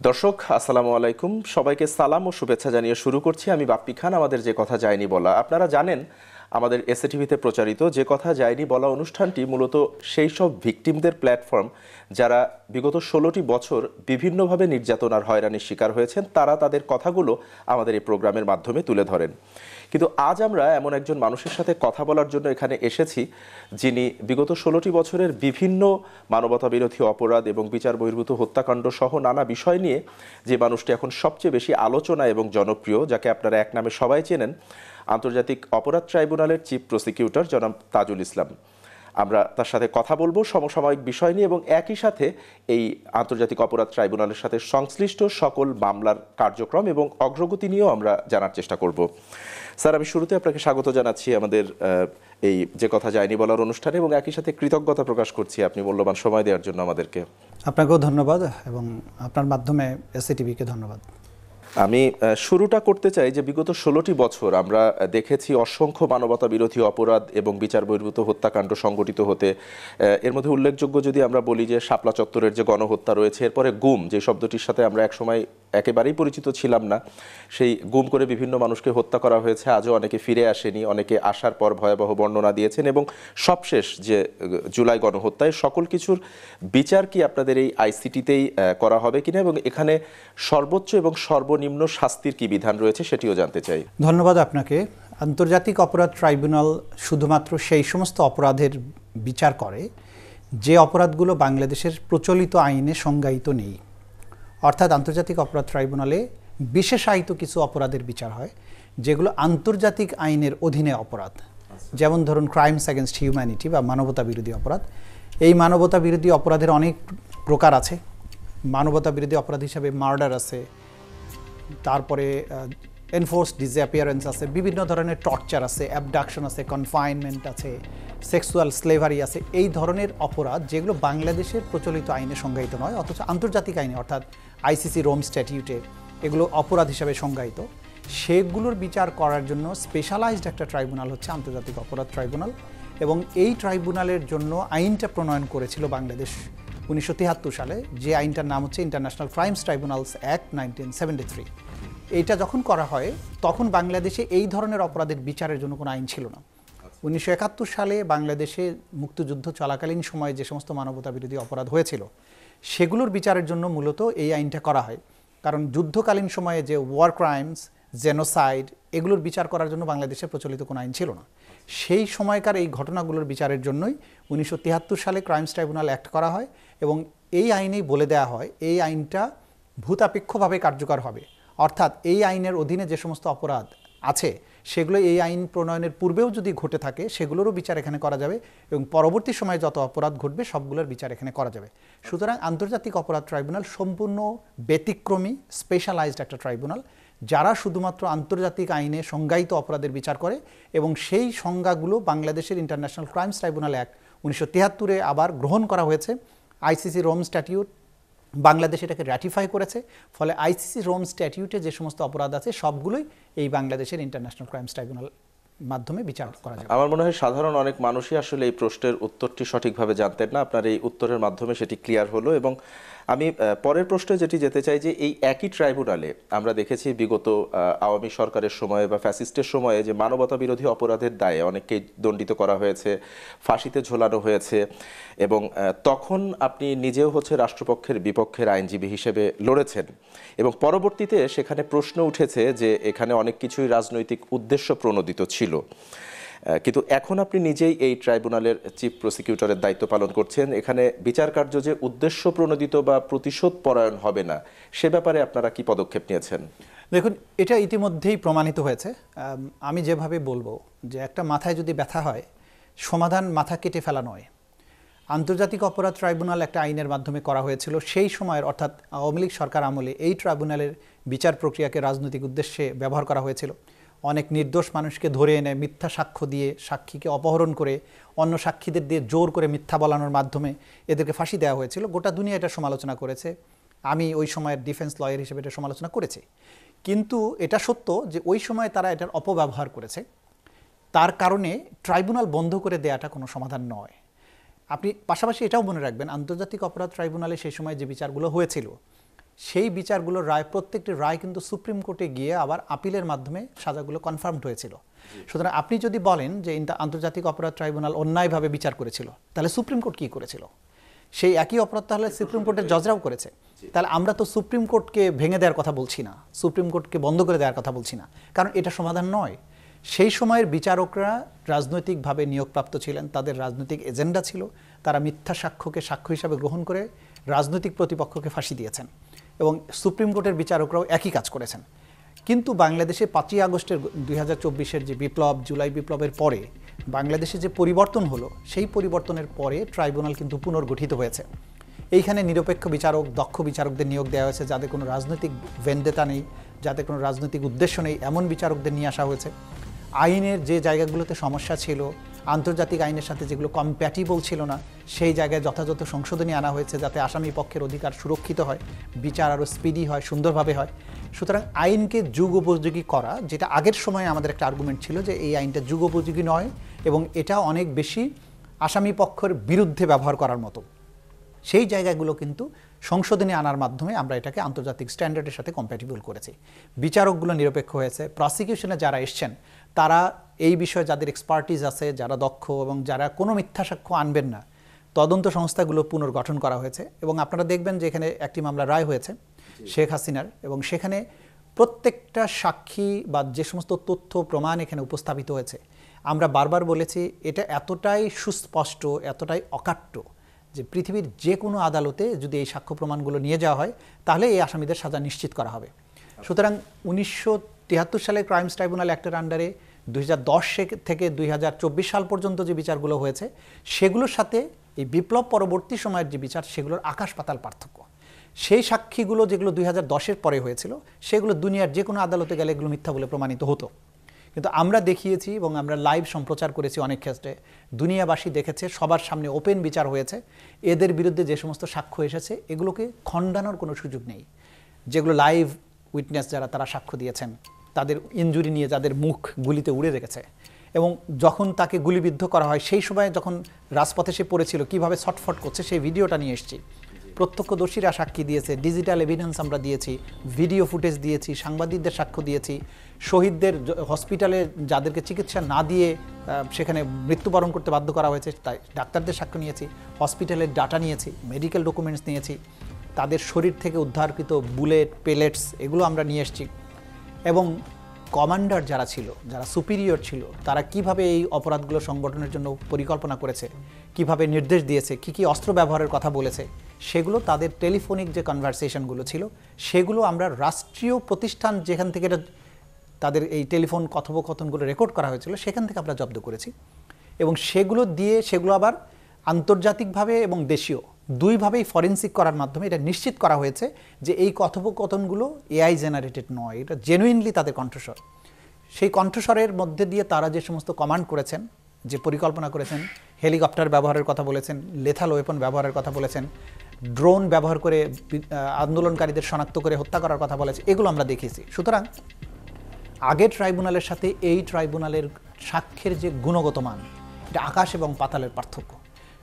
দর্শক আসসালামু আলাইকুম, সবাইকে সালাম ও শুভেচ্ছা জানিয়ে শুরু করছি আমি বাপ্পি খান। আমাদের যে কথা যায়নি বলা, আপনারা জানেন আমাদের এসএটিভিতে প্রচারিত যে কথা যায়নি বলা অনুষ্ঠানটি মূলত সেই সব ভিকটিমদের প্ল্যাটফর্ম যারা বিগত 16টি বছর বিভিন্নভাবে নির্যাতন আর হয়রানির শিকার হয়েছেন। তারা তাদের কথাগুলো আমাদের এই প্রোগ্রামের মাধ্যমে তুলে ধরেন। কিন্তু আজ আমরা এমন একজন মানুষের সাথে কথা বলার জন্য এখানে এসেছি, যিনি বিগত 16টি বছরের বিভিন্ন মানবতা বিরোধী অপরাধ এবং বিচার বহির্ভূত হত্যাকাণ্ড সহ নানা বিষয় নিয়ে যে মানুষটি এখন সবচেয়ে বেশি আলোচনা এবং জনপ্রিয়, যাকে আপনারা এক নামে সবাই চেনেন, আন্তর্জাতিক অপরাধ ট্রাইব্যুনালের চিফ প্রসিকিউটর জনাব তাজুল ইসলাম। আমরা তার সাথে কথা বলবো সমসাময়িক বিষয় নিয়ে এবং একই সাথে এই আন্তর্জাতিক অপরাধ ট্রাইব্যুনালের সাথে সংশ্লিষ্ট সকল মামলার কার্যক্রম এবং অগ্রগতি নিয়েও আমরা জানার চেষ্টা করব। স্যার, আমি শুরুতে আপনাকে স্বাগত জানাচ্ছি আমাদের এই যে কথা যায়নি বলার অনুষ্ঠানে এবং একই সাথে কৃতজ্ঞতা প্রকাশ করছি আপনি মূল্যবান সময় দেওয়ার জন্য আমাদেরকে। আপনাকেও ধন্যবাদ এবং আপনার মাধ্যমে এসএটিভিকে ধন্যবাদ। আমি শুরুটা করতে চাই যে বিগত 16টি বছর আমরা দেখেছি অসংখ্য মানবতা বিরোধী অপরাধ এবং বিচার বহির্ভূত হত্যাকাণ্ড সংগঠিত হতে। এর মধ্যে উল্লেখযোগ্য যদি আমরা বলি যে শাপলা চত্বরের যে গণহত্যা রয়েছে, এরপরে গুম, যে শব্দটির সাথে আমরা একসময় একেবারেই পরিচিত ছিলাম না, সেই গুম করে বিভিন্ন মানুষকে হত্যা করা হয়েছে, আজও অনেকে ফিরে আসেনি, অনেকে আসার পর ভয়াবহ বর্ণনা দিয়েছেন, এবং সবশেষ যে জুলাই গণহত্যায় সকল কিছুর বিচার কি আপনাদের এই আইসিটিতেই করা হবে কিনা এবং এখানে সর্বোচ্চ এবং সর্বনিম্ন শাস্তির কি বিধান রয়েছে সেটিও জানতে চাই। ধন্যবাদ আপনাকে। আন্তর্জাতিক অপরাধ ট্রাইব্যুনাল শুধুমাত্র সেই সমস্ত অপরাধের বিচার করে যে অপরাধগুলো বাংলাদেশের প্রচলিত আইনে সংজ্ঞায়িত নেই। অর্থাৎ আন্তর্জাতিক অপরাধ ট্রাইব্যুনালে বিশেষায়িত কিছু অপরাধের বিচার হয় যেগুলো আন্তর্জাতিক আইনের অধীনে অপরাধ। যেমন ধরুন ক্রাইমস অ্যাগেনস্ট হিউম্যানিটি বা মানবতা বিরোধী অপরাধ। এই মানবতা বিরোধী অপরাধের অনেক প্রকার আছে। মানবতা বিরোধী অপরাধ হিসাবে মার্ডার আছে, তারপরে এনফোর্সড ডিসঅ্যাপিয়ারেন্স আছে, বিভিন্ন ধরনের টর্চার আছে, অ্যাবডাকশন আছে, কনফাইনমেন্ট আছে, সেক্সুয়াল স্লেভারি আছে। এই ধরনের অপরাধ যেগুলো বাংলাদেশের প্রচলিত আইনে সংজ্ঞায়িত নয়, অথচ আন্তর্জাতিক আইনে অর্থাৎ আইসিসি রোম স্ট্যাটিউটে এগুলো অপরাধ হিসাবে সংজ্ঞায়িত। সেগুলোর বিচার করার জন্য স্পেশালাইজড একটা ট্রাইব্যুনাল হচ্ছে আন্তর্জাতিক অপরাধ ট্রাইব্যুনাল। এবং এই ট্রাইব্যুনালের জন্য আইনটা প্রণয়ন করেছিল বাংলাদেশ 1973 সালে, যে আইনটার নাম হচ্ছে ইন্টারন্যাশনাল ক্রাইমস ট্রাইব্যুনালস অ্যাক্ট 1973। এইটা যখন করা হয় তখন বাংলাদেশে এই ধরনের অপরাধের বিচারের জন্য কোনো আইন ছিল না। 1971 সালে বাংলাদেশে মুক্তিযুদ্ধ চলাকালীন সময়ে যে সমস্ত মানবতা বিরোধী অপরাধ হয়েছিল সেগুলোর বিচারের জন্য মূলত এই আইনটা করা হয়। কারণ যুদ্ধকালীন সময়ে যে ওয়ার ক্রাইমস, জেনোসাইড, এগুলোর বিচার করার জন্য বাংলাদেশে প্রচলিত কোনো আইন ছিল না। সেই সময়কার এই ঘটনাগুলোর বিচারের জন্যই 1973 সালে ক্রাইমস ট্রাইব্যুনাল অ্যাক্ট করা হয় এবং এই আইনেই বলে দেওয়া হয় এই আইনটা ভূতাপেক্ষভাবে কার্যকর হবে। অর্থাৎ এই আইনের অধীনে যে সমস্ত অপরাধ আছে সেগুলো এই আইন প্রণয়নের পূর্বেও যদি ঘটে থাকে সেগুলোরও বিচার এখানে করা যাবে এবং পরবর্তী সময়ে যত অপরাধ ঘটবে সবগুলোর বিচার এখানে করা যাবে। সুতরাং আন্তর্জাতিক অপরাধ ট্রাইব্যুনাল সম্পূর্ণ ব্যতিক্রমী স্পেশালাইজড একটা ট্রাইব্যুনাল, যারা শুধুমাত্র আন্তর্জাতিক আইনে সংজ্ঞায়িত অপরাধের বিচার করে এবং সেই সংজ্ঞাগুলো বাংলাদেশের ইন্টারন্যাশনাল ক্রাইমস ট্রাইব্যুনাল অ্যাক্ট 1973-এ আবার গ্রহণ করা হয়েছে। আইসিসি রোম স্ট্যাটিউট বাংলাদেশ এটাকে র্যাটিফাই করেছে, ফলে আইসিসি রোম স্ট্যাটিউটে যে সমস্ত অপরাধ আছে সবগুলোই এই বাংলাদেশের ইন্টারন্যাশনাল ক্রাইমস ট্রাইব্যুনাল মাধ্যমে বিচার করা যাবে। আমার মনে হয় সাধারণ অনেক মানুষই আসলে এই প্রশ্নের উত্তরটি সঠিকভাবে জানতেন না, আপনার এই উত্তরের মাধ্যমে সেটি ক্লিয়ার হলো। এবং আমি পরের প্রশ্নে যেটি যেতে চাই যে এই একই ট্রাইব্যুনালে আমরা দেখেছি বিগত আওয়ামী সরকারের সময়ে বা ফ্যাসিস্টের সময়ে যে মানবতা বিরোধী অপরাধের দায়ে অনেককেই দণ্ডিত করা হয়েছে, ফাঁসিতে ঝোলানো হয়েছে, এবং তখন আপনি নিজেও হচ্ছে রাষ্ট্রপক্ষের বিপক্ষের আইনজীবী হিসেবে লড়েছেন এবং পরবর্তীতে সেখানে প্রশ্ন উঠেছে যে এখানে অনেক কিছুই রাজনৈতিক উদ্দেশ্য প্রণোদিত ছিল। কিন্তু এখন আপনি নিজেই এই ট্রাইব্যুনালের চিফ প্রসিকিউটরের দায়িত্ব পালন করছেন। এখানে বিচার কার্য যে উদ্দেশ্য প্রণোদিত বা প্রতিশোধ পরায়ণ হবে না, সে ব্যাপারে আপনারা কি পদক্ষেপ নিয়েছেন? দেখুন, এটা ইতিমধ্যেই প্রমাণিত হয়েছে। আমি যেভাবে বলবো যে একটা মাথায় যদি ব্যথা হয় সমাধান মাথা কেটে ফেলা নয়। আন্তর্জাতিক অপরাধ ট্রাইব্যুনাল একটা আইনের মাধ্যমে করা হয়েছিল সেই সময়ের, অর্থাৎ আওয়ামী লীগ সরকার আমলে এই ট্রাইব্যুনালের বিচার প্রক্রিয়াকে রাজনৈতিক উদ্দেশ্যে ব্যবহার করা হয়েছিল। অনেক নির্দোষ মানুষকে ধরে এনে মিথ্যা সাক্ষ্য দিয়ে, সাক্ষীকে অপহরণ করে, অন্য সাক্ষীদের দিয়ে জোর করে মিথ্যা বলানোর মাধ্যমে এদেরকে ফাঁসি দেওয়া হয়েছিল। গোটা দুনিয়া এটা সমালোচনা করেছে, আমি ওই সময়ের ডিফেন্স লয়ার হিসেবে এটা সমালোচনা করেছি। কিন্তু এটা সত্য যে ওই সময় তারা এটার অপব্যবহার করেছে, তার কারণে ট্রাইব্যুনাল বন্ধ করে দেওয়াটা কোনো সমাধান নয়। আপনি পাশাপাশি এটাও মনে রাখবেন, আন্তর্জাতিক অপরাধ ট্রাইব্যুনালে সেই সময় যে বিচারগুলো হয়েছিল সেই বিচারগুলোর রায়, প্রত্যেকটি রায় কিন্তু সুপ্রিম কোর্টে গিয়ে আবার আপিলের মাধ্যমে সাজাগুলো কনফার্মড হয়েছিল। সুতরাং আপনি যদি বলেন যে আন্তর্জাতিক অপরাধ ট্রাইব্যুনাল অন্যায়ভাবে বিচার করেছিল, তাহলে সুপ্রিম কোর্ট কী করেছিল? সেই একই অপরাধ তাহলে সুপ্রিম কোর্টের জজরাও করেছে। তাহলে আমরা তো সুপ্রিম কোর্টকে ভেঙে দেওয়ার কথা বলছি না, সুপ্রিম কোর্টকে বন্ধ করে দেওয়ার কথা বলছি না, কারণ এটা সমাধান নয়। সেই সময়ের বিচারকরা রাজনৈতিকভাবে নিয়োগপ্রাপ্ত ছিলেন, তাদের রাজনৈতিক এজেন্ডা ছিল, তারা মিথ্যা সাক্ষ্যকে সাক্ষ্য হিসাবে গ্রহণ করে রাজনৈতিক প্রতিপক্ষকে ফাঁসি দিয়েছেন, এবং সুপ্রিম কোর্টের বিচারকরাও একই কাজ করেছেন। কিন্তু বাংলাদেশে 5ই আগস্টের 2024-এর যে বিপ্লব, জুলাই বিপ্লবের পরে বাংলাদেশে যে পরিবর্তন হলো, সেই পরিবর্তনের পরে ট্রাইব্যুনাল কিন্তু পুনর্গঠিত হয়েছে। এইখানে নিরপেক্ষ বিচারক, দক্ষ বিচারকদের নিয়োগ দেওয়া হয়েছে, যাদের কোনো রাজনৈতিক ভেন্ডেটা নেই, যাদের কোনো রাজনৈতিক উদ্দেশ্য নেই, এমন বিচারকদের নিয়ে আসা হয়েছে। আইনের যে জায়গাগুলোতে সমস্যা ছিল, আন্তর্জাতিক আইনের সাথে যেগুলো কম্প্যাটিবল ছিল না, সেই জায়গায় যথাযথ সংশোধনী আনা হয়েছে, যাতে আসামি পক্ষের অধিকার সুরক্ষিত হয়, বিচার আরও স্পিডি হয়, সুন্দরভাবে হয়। সুতরাং আইনকে যুগোপযোগী করা, যেটা আগের সময়ে আমাদের একটা আর্গুমেন্ট ছিল যে এই আইনটা যুগোপযোগী নয় এবং এটা অনেক বেশি আসামি পক্ষের বিরুদ্ধে ব্যবহার করার মতো, সেই জায়গাগুলো কিন্তু সংশোধনী আনার মাধ্যমে আমরা এটাকে আন্তর্জাতিক স্ট্যান্ডার্ডের সাথে কম্প্যাটিবল করেছি। বিচারকগুলো নিরপেক্ষ হয়েছে। প্রসিকিউশনে যারা এসছেন তারা এই বিষয়ে যাদের এক্সপার্টিস আছে, যারা দক্ষ এবং যারা কোনো মিথ্যা সাক্ষ্য আনবেন না, তদন্ত সংস্থাগুলো পুনর্গঠন করা হয়েছে। এবং আপনারা দেখবেন যে এখানে একটি মামলা রায় হয়েছে শেখ হাসিনার, এবং সেখানে প্রত্যেকটা সাক্ষী বা যে সমস্ত তথ্য প্রমাণ এখানে উপস্থাপিত হয়েছে, আমরা বারবার বলেছি এটা এতটাই সুস্পষ্ট, এতটাই অকাট্য যে পৃথিবীর যে কোনো আদালতে যদি এই সাক্ষ্য প্রমাণগুলো নিয়ে যাওয়া হয় তাহলে এই আসামিদের সাজা নিশ্চিত করা হবে। সুতরাং 1973 সালে ক্রাইমস ট্রাইব্যুনাল অ্যাক্টের আন্ডারে 2010 থেকে 2024 সাল পর্যন্ত যে বিচারগুলো হয়েছে, সেগুলোর সাথে এই বিপ্লব পরবর্তী সময়ের যে বিচার, সেগুলোর আকাশ পাতাল পার্থক্য। সেই সাক্ষীগুলো যেগুলো 2010-এর পরে হয়েছিল, সেগুলো দুনিয়ার যে কোনো আদালতে গেলে এগুলো মিথ্যা বলে প্রমাণিত হতো। কিন্তু আমরা দেখিয়েছি এবং আমরা লাইভ সম্প্রচার করেছি অনেক ক্ষেত্রে, দুনিয়াবাসী দেখেছে, সবার সামনে ওপেন বিচার হয়েছে। এদের বিরুদ্ধে যে সমস্ত সাক্ষ্য এসেছে এগুলোকে খণ্ডানোর কোনো সুযোগ নেই। যেগুলো লাইভ উইটনেস যারা, তারা সাক্ষ্য দিয়েছেন, তাদের ইনজুরি নিয়ে, যাদের মুখ গুলিতে উড়ে রেখেছে, এবং যখন তাকে গুলিবিদ্ধ করা হয় সেই সময় যখন রাজপথে সে পড়েছিল কীভাবে ছটফট করছে, সেই ভিডিওটা নিয়ে এসেছি। প্রত্যক্ষদর্শীরা সাক্ষী দিয়েছে, ডিজিটাল এভিডেন্স আমরা দিয়েছি, ভিডিও ফুটেজ দিয়েছি, সাংবাদিকদের সাক্ষ্য দিয়েছি, শহীদদের হসপিটালে যাদেরকে চিকিৎসা না দিয়ে সেখানে মৃত্যুবরণ করতে বাধ্য করা হয়েছে, তাই ডাক্তারদের সাক্ষ্য নিয়েছি, হসপিটালের ডাটা নিয়েছি, মেডিকেল ডকুমেন্টস নিয়েছি, তাদের শরীর থেকে উদ্ধারকৃত বুলেট, পেলেটস, এগুলো আমরা নিয়ে এসেছি। এবং কমান্ডার যারা ছিল, যারা সুপিরিয়র ছিল, তারা কিভাবে এই অপরাধগুলো সংগঠনের জন্য পরিকল্পনা করেছে, কিভাবে নির্দেশ দিয়েছে, কি কি অস্ত্র ব্যবহারের কথা বলেছে, সেগুলো তাদের টেলিফোনিক যে কনভারসেশনগুলো ছিল, সেগুলো আমরা রাষ্ট্রীয় প্রতিষ্ঠান যেখান থেকে তাদের এই টেলিফোন কথোপকথনগুলো রেকর্ড করা হয়েছিল, সেখান থেকে আমরা জব্দ করেছি। এবং সেগুলো দিয়ে সেগুলো আবার আন্তর্জাতিকভাবে এবং দেশীয় দুইভাবেই ফরেন্সিক করার মাধ্যমে এটা নিশ্চিত করা হয়েছে যে এই কথোপকথনগুলো এআই জেনারেটেড নয়, এটা জেনুইনলি তাদের কণ্ঠস্বর। সেই কণ্ঠস্বরের মধ্যে দিয়ে তারা যে সমস্ত কমান্ড করেছেন, যে পরিকল্পনা করেছেন, হেলিকপ্টার ব্যবহারের কথা বলেছেন, লেথাল ওয়েপন ব্যবহারের কথা বলেছেন, ড্রোন ব্যবহার করে আন্দোলনকারীদের শনাক্ত করে হত্যা করার কথা বলেছে, এগুলো আমরা দেখিয়েছি। সুতরাং আগের ট্রাইব্যুনালের সাথে এই ট্রাইব্যুনালের সাক্ষ্যের যে গুণগত মান, এটা আকাশ এবং পাতালের পার্থক্য।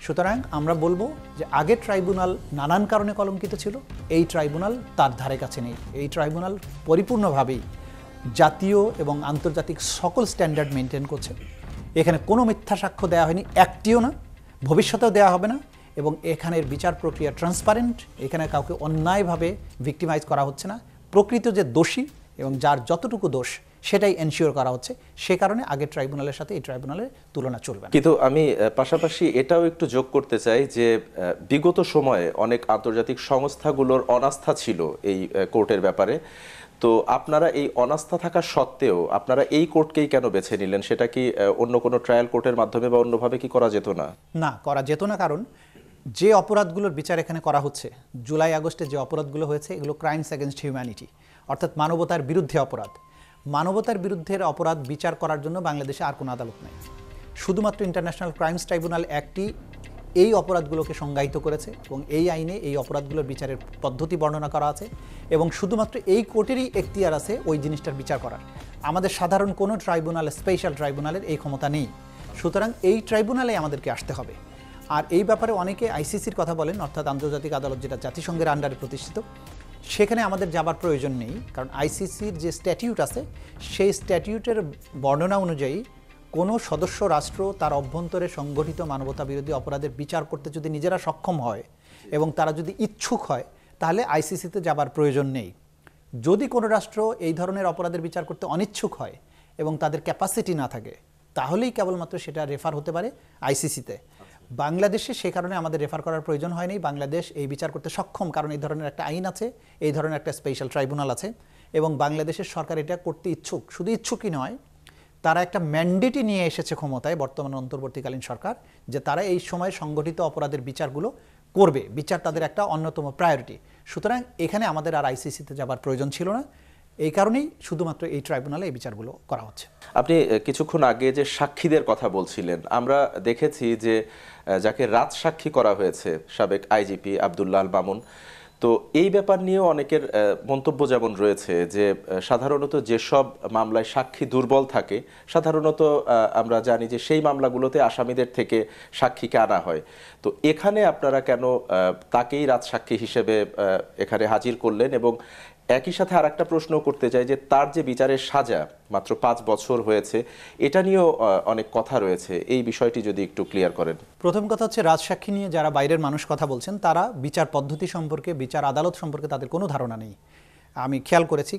সুতরাং আমরা বলবো যে আগের ট্রাইব্যুনাল নানান কারণে কলঙ্কিত ছিল, এই ট্রাইব্যুনাল তার ধারে কাছে নেই। এই ট্রাইব্যুনাল পরিপূর্ণভাবেই জাতীয় এবং আন্তর্জাতিক সকল স্ট্যান্ডার্ড মেনটেন করছে। এখানে কোনো মিথ্যা সাক্ষ্য দেওয়া হয়নি, একটিও না, ভবিষ্যতেও দেওয়া হবে না। এবং এখানের বিচার প্রক্রিয়া ট্রান্সপারেন্ট, এখানে কাউকে অন্যায়ভাবে ভিক্টিমাইজ করা হচ্ছে না। প্রকৃত যে দোষী এবং যার যতটুকু দোষ, সেটাই এনশিওর করা হচ্ছে। সে কারণে আগের ট্রাইব্যুনালের সাথে এই ট্রাইব্যুনালের তুলনা চলবে না। কিন্তু আমি পাশাপাশি এটাও একটু যোগ করতে চাই যে বিগত সময়ে অনেক আন্তর্জাতিক সংস্থাগুলোর অনাস্থা ছিল এই কোর্টের ব্যাপারে। তো আপনারা এই অনাস্থা থাকা সত্ত্বেও আপনারা এই কোর্টকেই কেন বেছে নিলেন? সেটা কি অন্য কোনো ট্রায়াল কোর্টের মাধ্যমে বা অন্যভাবে কি করা যেত না? না, করা যেত না, কারণ যে অপরাধগুলোর বিচার এখানে করা হচ্ছে, জুলাই আগস্টে যে অপরাধগুলো হয়েছে, এগুলো ক্রাইমস এগেনস্ট হিউম্যানিটি, অর্থাৎ মানবতার বিরুদ্ধে অপরাধ। মানবতার বিরুদ্ধের অপরাধ বিচার করার জন্য বাংলাদেশে আর কোনো আদালত নেই। শুধুমাত্র ইন্টারন্যাশনাল ক্রাইমস ট্রাইব্যুনাল অ্যাক্টই এই অপরাধগুলোকে সংজ্ঞায়িত করেছে এবং এই আইনে এই অপরাধগুলোর বিচারের পদ্ধতি বর্ণনা করা আছে এবং শুধুমাত্র এই কোর্টেরই এখতিয়ার আছে ওই জিনিসটার বিচার করার। আমাদের সাধারণ কোনো ট্রাইব্যুনাল, স্পেশাল ট্রাইব্যুনালের এই ক্ষমতা নেই। সুতরাং এই ট্রাইব্যুনালে আমাদেরকে আসতে হবে। আর এই ব্যাপারে অনেকে আইসিসির কথা বলেন, অর্থাৎ আন্তর্জাতিক আদালত, যেটা জাতিসংঘের আন্ডারে প্রতিষ্ঠিত। সেখানে আমাদের যাবার প্রয়োজন নেই, কারণ আইসিসির যে স্ট্যাটিউট আছে সেই স্ট্যাটিউটের বর্ণনা অনুযায়ী কোনো সদস্য রাষ্ট্র তার অভ্যন্তরে সংগঠিত মানবতা বিরোধী অপরাধের বিচার করতে যদি নিজেরা সক্ষম হয় এবং তারা যদি ইচ্ছুক হয়, তাহলে আইসিসিতে যাবার প্রয়োজন নেই। যদি কোনো রাষ্ট্র এই ধরনের অপরাধের বিচার করতে অনিচ্ছুক হয় এবং তাদের ক্যাপাসিটি না থাকে, তাহলেই কেবলমাত্র সেটা রেফার হতে পারে আইসিসিতে। বাংলাদেশে সে কারণে আমাদের রেফার করার প্রয়োজন হয়নি। বাংলাদেশ এই বিচার করতে সক্ষম, কারণ এই ধরনের একটা আইন আছে, এই ধরনের একটা স্পেশাল ট্রাইব্যুনাল আছে, এবং বাংলাদেশের সরকার এটা করতে ইচ্ছুক। শুধু ইচ্ছুকই নয়, তারা একটা ম্যান্ডেটই নিয়ে এসেছে ক্ষমতায়, বর্তমান অন্তর্বর্তীকালীন সরকার, যে তারা এই সময় সংগঠিত অপরাধের বিচারগুলো করবে। বিচার তাদের একটা অন্যতম প্রায়োরিটি। সুতরাং এখানে আমাদের আর আইসিসিতে যাবার প্রয়োজন ছিল না। এই কারণেই শুধুমাত্র এই ট্রাইব্যুনালে এই বিচারগুলো করা হচ্ছে। আপনি কিছুক্ষণ আগে যে সাক্ষীদের কথা বলছিলেন, আমরা দেখেছি যে যাকে রাজ সাক্ষী করা হয়েছে সাবেক আইজিপি আব্দুল্লাহ আল মামুন, তো এই ব্যাপার নিয়েও অনেকের মন্তব্য যেমন রয়েছে যে সাধারণত যেসব মামলায় সাক্ষী দুর্বল থাকে, সাধারণত আমরা জানি যে সেই মামলাগুলোতে আসামিদের থেকে সাক্ষীকে আনা হয়। তো এখানে আপনারা কেন তাকেই রাজ সাক্ষী হিসেবে এখানে হাজির করলেন? এবং একই সাথে আর একটা প্রশ্ন করতে চাই যে তার যে বিচারের সাজা মাত্র 5 বছর হয়েছে, এটা নিয়েও অনেক কথা রয়েছে। এই বিষয়টি যদি একটু ক্লিয়ার করেন। প্রথম কথা হচ্ছে, রাজসাক্ষী নিয়ে যারা বাইরের মানুষ কথা বলছেন, তারা বিচার পদ্ধতি সম্পর্কে, বিচার আদালত সম্পর্কে তাদের কোনো ধারণা নেই। আমি খেয়াল করেছি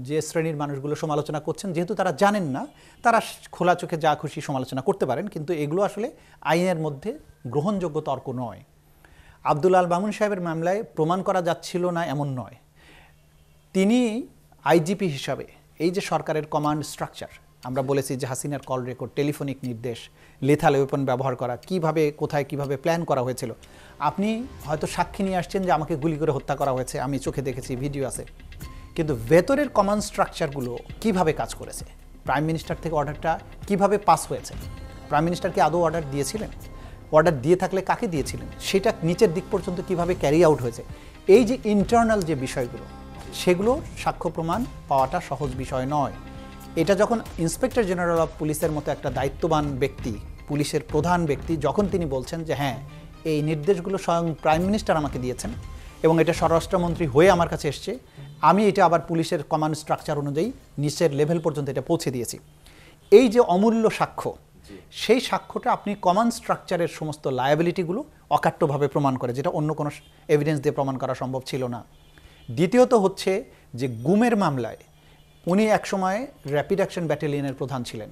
যে শ্রেণীর মানুষগুলো সমালোচনা করছেন, যেহেতু তারা জানেন না, তারা খোলা চোখে যা খুশি সমালোচনা করতে পারেন, কিন্তু এগুলো আসলে আইনের মধ্যে গ্রহণযোগ্য তর্ক নয়। আব্দুল আল মামুন সাহেবের মামলায় প্রমাণ করা যাচ্ছিল না এমন নয়। তিনি আইজিপি হিসাবে এই যে সরকারের কমান্ড স্ট্রাকচার, আমরা বলেছি যে হাসিনার কল রেকর্ড, টেলিফোনিক নির্দেশ, লেথাল ওয়েপন ব্যবহার করা, কিভাবে কোথায় কিভাবে প্ল্যান করা হয়েছিল। আপনি হয়তো সাক্ষী নিয়ে আসছেন যে আমাকে গুলি করে হত্যা করা হয়েছে, আমি চোখে দেখেছি, ভিডিও আছে, কিন্তু ভেতরের কমান্ড স্ট্রাকচারগুলো কিভাবে কাজ করেছে, প্রাইম মিনিস্টার থেকে অর্ডারটা কিভাবে পাস হয়েছে, প্রাইম মিনিস্টার কি আদৌ অর্ডার দিয়েছিলেন, অর্ডার দিয়ে থাকলে কাকে দিয়েছিলেন, সেটা নিচের দিক পর্যন্ত কিভাবে ক্যারি আউট হয়েছে, এই যে ইন্টারনাল যে বিষয়গুলো, সেগুলো সাক্ষ্য প্রমাণ পাওয়াটা সহজ বিষয় নয়। এটা যখন ইন্সপেক্টর জেনারেল অফ পুলিশের মতো একটা দায়িত্ববান ব্যক্তি, পুলিশের প্রধান ব্যক্তি, যখন তিনি বলছেন যে হ্যাঁ এই নির্দেশগুলো স্বয়ং প্রাইম মিনিস্টার আমাকে দিয়েছেন এবং এটা স্বরাষ্ট্রমন্ত্রী হয়ে আমার কাছে এসছে, আমি এটা আবার পুলিশের কমান্ড স্ট্রাকচার অনুযায়ী নিচের লেভেল পর্যন্ত এটা পৌঁছে দিয়েছি, এই যে অমূল্য সাক্ষ্য, সেই সাক্ষ্যটা আপনি কমান্ড স্ট্রাকচারের সমস্ত লায়াবিলিটিগুলো অকাট্যভাবে প্রমাণ করে, যেটা অন্য কোনো এভিডেন্স দিয়ে প্রমাণ করা সম্ভব ছিল না। দ্বিতীয়ত হচ্ছে যে গুমের মামলায় উনি একসময় র্যাপিড অ্যাকশন ব্যাটালিয়নের প্রধান ছিলেন।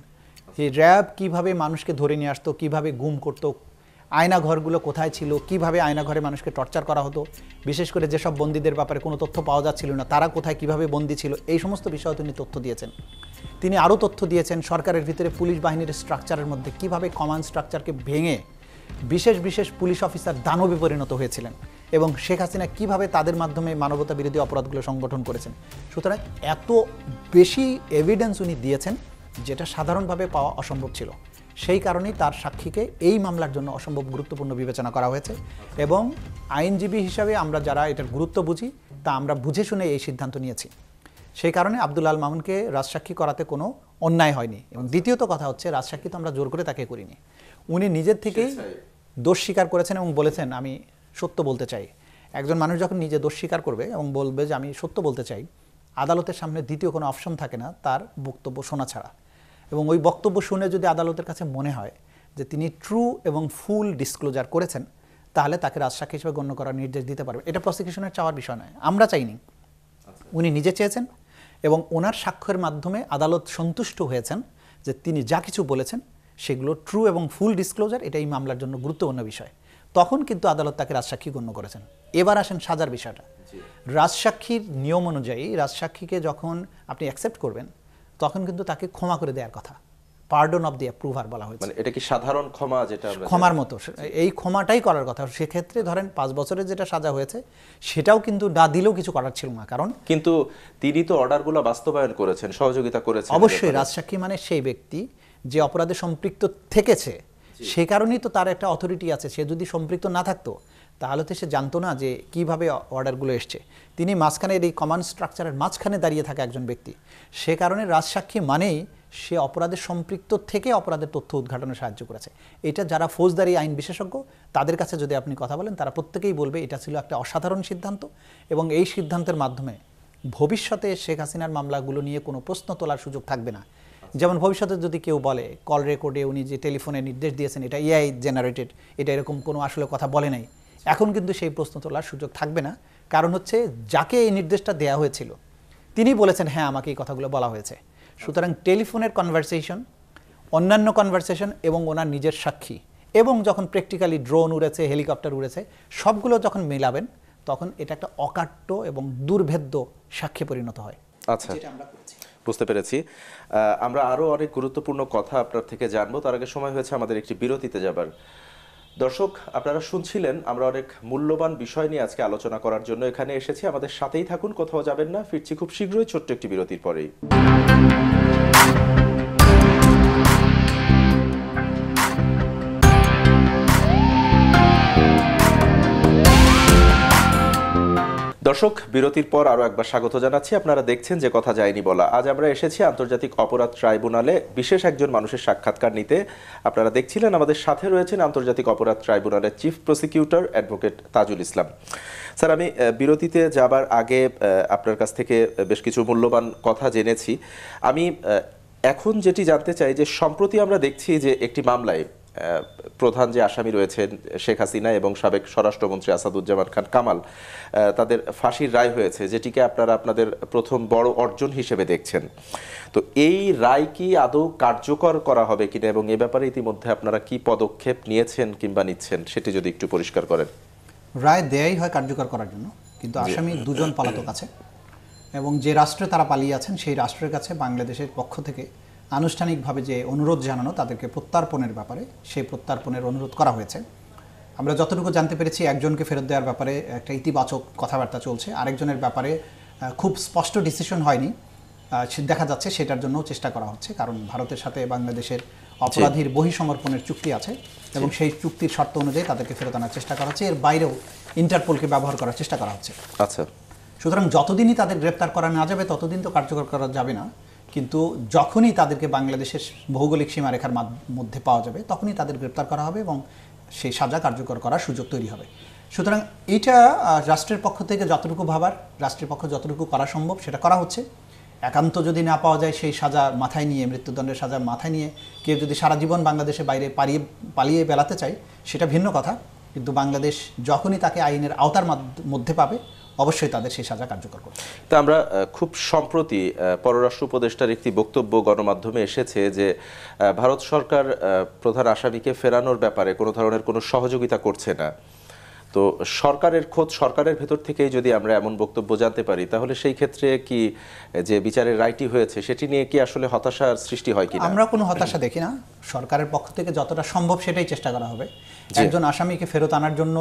যে র্যাব কিভাবে মানুষকে ধরে নিয়ে আসতো, কিভাবে গুম করতো, আয়নাঘরগুলো কোথায় ছিল, কিভাবে আয়নাঘরে মানুষকে টর্চার করা হতো, বিশেষ করে যেসব বন্দীদের ব্যাপারে কোনো তথ্য পাওয়া যাচ্ছিল না, তারা কোথায় কিভাবে বন্দী ছিল, এই সমস্ত বিষয়ে তিনি তথ্য দিয়েছেন। তিনি আরও তথ্য দিয়েছেন সরকারের ভিতরে পুলিশ বাহিনীর স্ট্রাকচারের মধ্যে কিভাবে কমান্ড স্ট্রাকচারকে ভেঙে বিশেষ বিশেষ পুলিশ অফিসার দানবে পরিণত হয়েছিলেন এবং শেখ হাসিনা কীভাবে তাদের মাধ্যমে মানবতা বিরোধী অপরাধগুলো সংগঠন করেছেন। সুতরাং এত বেশি এভিডেন্স উনি দিয়েছেন, যেটা সাধারণভাবে পাওয়া অসম্ভব ছিল। সেই কারণেই তার সাক্ষীকে এই মামলার জন্য অসম্ভব গুরুত্বপূর্ণ বিবেচনা করা হয়েছে এবং আইনজীবী হিসাবে আমরা যারা এটার গুরুত্ব বুঝি, তা আমরা বুঝে শুনে এই সিদ্ধান্ত নিয়েছি। সেই কারণে আব্দুল আল মামুনকে রাজসাক্ষী করাতে কোনো অন্যায় হয়নি। এবং দ্বিতীয়ত কথা হচ্ছে, রাজসাক্ষী তো আমরা জোর করে তাকে করিনি, উনি নিজের থেকেই দোষ স্বীকার করেছেন এবং বলেছেন আমি সত্য বলতে চাই। একজন মানুষ যখন নিজে দোষ স্বীকার করবে এবং বলবে যে আমি সত্য বলতে চাই, আদালতের সামনে দ্বিতীয় কোনো অপশন থাকে না তার বক্তব্য শোনা ছাড়া। এবং ওই বক্তব্য শুনে যদি আদালতের কাছে মনে হয় যে তিনি ট্রু এবং ফুল ডিসক্লোজার করেছেন, তাহলে তাকে রাজসাক্ষী হিসেবে গণ্য করার নির্দেশ দিতে পারবে। এটা প্রসিকিউশনের চাওয়ার বিষয় নয়, আমরা চাইনি, উনি নিজে চেয়েছেন এবং ওনার সাক্ষ্যের মাধ্যমে আদালত সন্তুষ্ট হয়েছেন যে তিনি যা কিছু বলেছেন সেগুলো ট্রু এবং ফুল ডিসক্লোজার, এটা এই মামলার জন্য গুরুত্বপূর্ণ বিষয়। তখন কিন্তু আদালত তাকে রাজসাক্ষী গণ্য করেছেন। এবার আসেন সাজার বিষয়টা। রাজসাক্ষীর নিয়ম অনুযায়ী রাজসাক্ষীকে যখন আপনি অ্যাকসেপ্ট করবেন, তখন কিন্তু তাকে ক্ষমা করে দেওয়ার কথা, পার্ডন অফ দি অ্যাপ্রুভার বলা হয়েছে। মানে এটা কি সাধারণ ক্ষমা, যেটা ক্ষমার মতো এই ক্ষমাটাই করার কথা। সেক্ষেত্রে ধরেন 5 বছরের যেটা সাজা হয়েছে সেটাও কিন্তু না দিলেও কিছু করার ছিল না, কারণ কিন্তু তিনি তো অর্ডারগুলো বাস্তবায়ন করেছেন, সহযোগিতা করেছেন। অবশ্যই রাজসাক্ষী মানে সেই ব্যক্তি যে অপরাধে সম্পৃক্ত থেকেছে, সে কারণেই তো তার একটা অথরিটি আছে। সে যদি সম্পৃক্ত না থাকতো তাহলে তো সে জানতো না যে কিভাবে অর্ডারগুলো এসছে। তিনি মাঝখানের এই কমান্ড স্ট্রাকচারের মাঝখানে দাঁড়িয়ে থাকা একজন ব্যক্তি, সে কারণে রাজসাক্ষী মানেই সে অপরাধের সম্পৃক্ত থেকে অপরাধের তথ্য উদ্ঘাটনে সাহায্য করেছে। এটা যারা ফৌজদারি আইন বিশেষজ্ঞ তাদের কাছে যদি আপনি কথা বলেন, তারা প্রত্যেকেই বলবে এটা ছিল একটা অসাধারণ সিদ্ধান্ত, এবং এই সিদ্ধান্তের মাধ্যমে ভবিষ্যতে শেখ হাসিনার মামলাগুলো নিয়ে কোনো প্রশ্ন তোলার সুযোগ থাকবে না। যেমন ভবিষ্যতে যদি কেউ বলে কল রেকর্ডে উনি যে টেলিফোনে নির্দেশ দিয়েছেন এটা এআই জেনারেটেড, এটা এরকম কোনো আসলে কথা বলে নাই, এখন কিন্তু সেই প্রশ্ন তোলার সুযোগ থাকবে না। কারণ হচ্ছে যাকে এই নির্দেশটা দেওয়া হয়েছিল তিনি বলেছেন হ্যাঁ আমাকে এই কথাগুলো বলা হয়েছে। সুতরাং টেলিফোনের কনভারসেশন, অন্যান্য কনভারসেশন এবং ওনার নিজের সাক্ষী, এবং যখন প্র্যাকটিক্যালি ড্রোন উড়েছে, হেলিকপ্টার উড়েছে, সবগুলো যখন মেলাবেন তখন এটা একটা অকাট্য এবং দুর্ভেদ্য সাক্ষ্যে পরিণত হয়। আচ্ছা, বুঝতে পেরেছি। আমরা আরও অনেক গুরুত্বপূর্ণ কথা আপনার থেকে জানবো, তার আগে সময় হয়েছে আমাদের একটি বিরতিতে যাবার। দর্শক, আপনারা শুনছিলেন আমরা অনেক মূল্যবান বিষয় নিয়ে আজকে আলোচনা করার জন্য এখানে এসেছি। আমাদের সাথেই থাকুন, কোথাও যাবেন না, ফিরছি খুব শীঘ্রই ছোট্ট একটি বিরতির পরেই। দর্শক, বিরতির পর আরও একবার স্বাগত জানাচ্ছি। আপনারা দেখছেন যে কথা যায়নি বলা। আজ আমরা এসেছি আন্তর্জাতিক অপরাধ ট্রাইব্যুনালে বিশেষ একজন মানুষের সাক্ষাৎকার নিতে। আপনারা দেখছিলেন আমাদের সাথে রয়েছেন আন্তর্জাতিক অপরাধ ট্রাইব্যুনালের chief prosecutor advocate Tajul Islam. Sir, আমি বিরতিতে যাবার আগে আপনার কাছ থেকে বেশ কিছু মূল্যবান কথা জেনেছি। আমি এখন যেটি জানতে চাই যে সম্প্রতি আমরা দেখছি যে একটি মামলায় প্রধান যে আসামি রয়েছেন শেখ হাসিনা এবং সাবেক স্বরাষ্ট্রমন্ত্রী আসাদুজ্জামান খান কামাল, তাদের ফাঁসির রায় হয়েছে, যেটিকে আপনারা আপনাদের প্রথম বড় অর্জন হিসেবে দেখছেন। তো এই রায় কি আদৌ কার্যকর করা হবে কিনা, এবং এ ব্যাপারে ইতিমধ্যে আপনারা কি পদক্ষেপ নিয়েছেন কিংবা নিচ্ছেন, সেটি যদি একটু পরিষ্কার করেন। রায় দেয়াই হয় কার্যকর করার জন্য, কিন্তু আসামি দুজন পলাতক আছে, এবং যে রাষ্ট্রে তারা পালিয়ে আছেন সেই রাষ্ট্রের কাছে বাংলাদেশের পক্ষ থেকে আনুষ্ঠানিকভাবে যে অনুরোধ জানানো তাদেরকে প্রত্যার্পণের ব্যাপারে, সেই প্রত্যার্পণের অনুরোধ করা হয়েছে। আমরা যতটুকু জানতে পেরেছি একজনকে ফেরত দেওয়ার ব্যাপারে একটা ইতিবাচক কথাবার্তা চলছে, আরেকজনের ব্যাপারে খুব স্পষ্ট ডিসিশন হয়নি, দেখা যাচ্ছে সেটার জন্য চেষ্টা করা হচ্ছে। কারণ ভারতের সাথে বাংলাদেশের অপরাধীর বহিঃসমর্পণের চুক্তি আছে, এবং সেই চুক্তির শর্ত অনুযায়ী তাদেরকে ফেরত আনার চেষ্টা করা হচ্ছে। এর বাইরেও ইন্টারপোলকে ব্যবহার করার চেষ্টা করা হচ্ছে। আচ্ছা, সুতরাং যতদিনই তাদের গ্রেপ্তার করা না যাবে ততদিন তো কার্যকর করা যাবে না, কিন্তু যখনই তাদেরকে বাংলাদেশের ভৌগোলিক সীমারেখার মধ্যে পাওয়া যাবে তখনই তাদের গ্রেপ্তার করা হবে এবং সেই সাজা কার্যকর করার সুযোগ তৈরি হবে। সুতরাং এইটা রাষ্ট্রের পক্ষ থেকে যতটুকু ভাবার, রাষ্ট্রের পক্ষ যতটুকু করা সম্ভব সেটা করা হচ্ছে। একান্ত যদি না পাওয়া যায় সেই সাজা মাথায় নিয়ে, মৃত্যুদণ্ডের সাজা মাথায় নিয়ে কেউ যদি সারা জীবন বাংলাদেশের বাইরে পালিয়ে বেড়াতে চায় সেটা ভিন্ন কথা, কিন্তু বাংলাদেশ যখনই তাকে আইনের আওতার মধ্যে পাবে অবশ্যই তাদের সেই সাজা কার্যকর করবে। তা আমরা খুব সম্প্রতি পররাষ্ট্র উপদেষ্টার একটি বক্তব্য গণমাধ্যমে এসেছে যে ভারত সরকার প্রধান আসামিকে ফেরানোর ব্যাপারে কোনো ধরনের কোনো সহযোগিতা করছে না। তো সরকারের ভেতর থেকেই যদি আমরা এমন বক্তব্য জানতে পারি, তাহলে সেই ক্ষেত্রে কি যে বিচারের রায়টি হয়েছে সেটি নিয়ে কি আসলে হতাশার সৃষ্টি হয় কিনা? আমরা কোনো হতাশা দেখি না। সরকারের পক্ষ থেকে যতটা সম্ভব সেটাই চেষ্টা করা হবে। একজন আসামিকে ফেরত আনার জন্য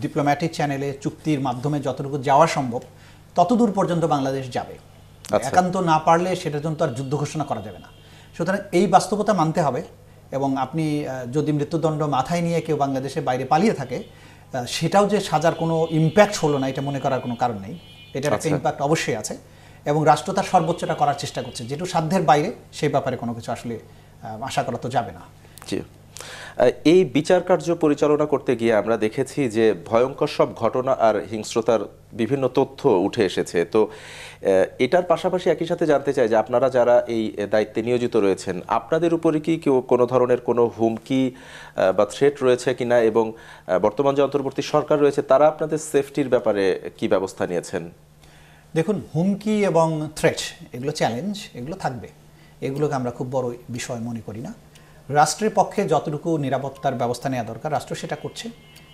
ডিপ্লোম্যাটিক চ্যানেলে চুক্তির মাধ্যমে যতটুকু যাওয়া সম্ভব ততদূর পর্যন্ত বাংলাদেশ যাবে। একান্ত না পারলে সেটার জন্য তো আর যুদ্ধ ঘোষণা করা যাবে না। সুতরাং এই বাস্তবতা মানতে হবে, এবং আপনি যদি মৃত্যুদণ্ড মাথায় নিয়ে কেউ বাংলাদেশের বাইরে পালিয়ে থাকে সেটাও যে সাজার কোনো ইম্প্যাক্ট হলো না এটা মনে করার কোনো কারণ নেই। এটার একটা ইম্প্যাক্ট অবশ্যই আছে, এবং রাষ্ট্র তার সর্বোচ্চটা করার চেষ্টা করছে, যেটু সাধ্যের বাইরে সেই ব্যাপারে কোনো কিছু আসলে আশা করা তো যাবে না। জি, এই বিচার কার্য পরিচালনা করতে গিয়ে আমরা দেখেছি যে ভয়ঙ্কর সব ঘটনা আর হিংস্রতার বিভিন্ন তথ্য উঠে এসেছে। তো এটার পাশাপাশি একই সাথে জানতে চাই যে আপনারা যারা এই দায়িত্বে নিয়োজিত রয়েছেন, আপনাদের উপরে কি কেউ কোনো ধরনের কোনো হুমকি বা থ্রেট রয়েছে কিনা, এবং বর্তমান যে অন্তর্বর্তী সরকার রয়েছে তারা আপনাদের সেফটির ব্যাপারে কি ব্যবস্থা নিয়েছেন? দেখুন, হুমকি এবং থ্রেট এগুলো চ্যালেঞ্জ, এগুলো থাকবে, এগুলোকে আমরা খুব বড় বিষয় মনে করি না। রাষ্ট্রের পক্ষে যতটুকু নিরাপত্তার ব্যবস্থা নেওয়া দরকার রাষ্ট্র সেটা করছে,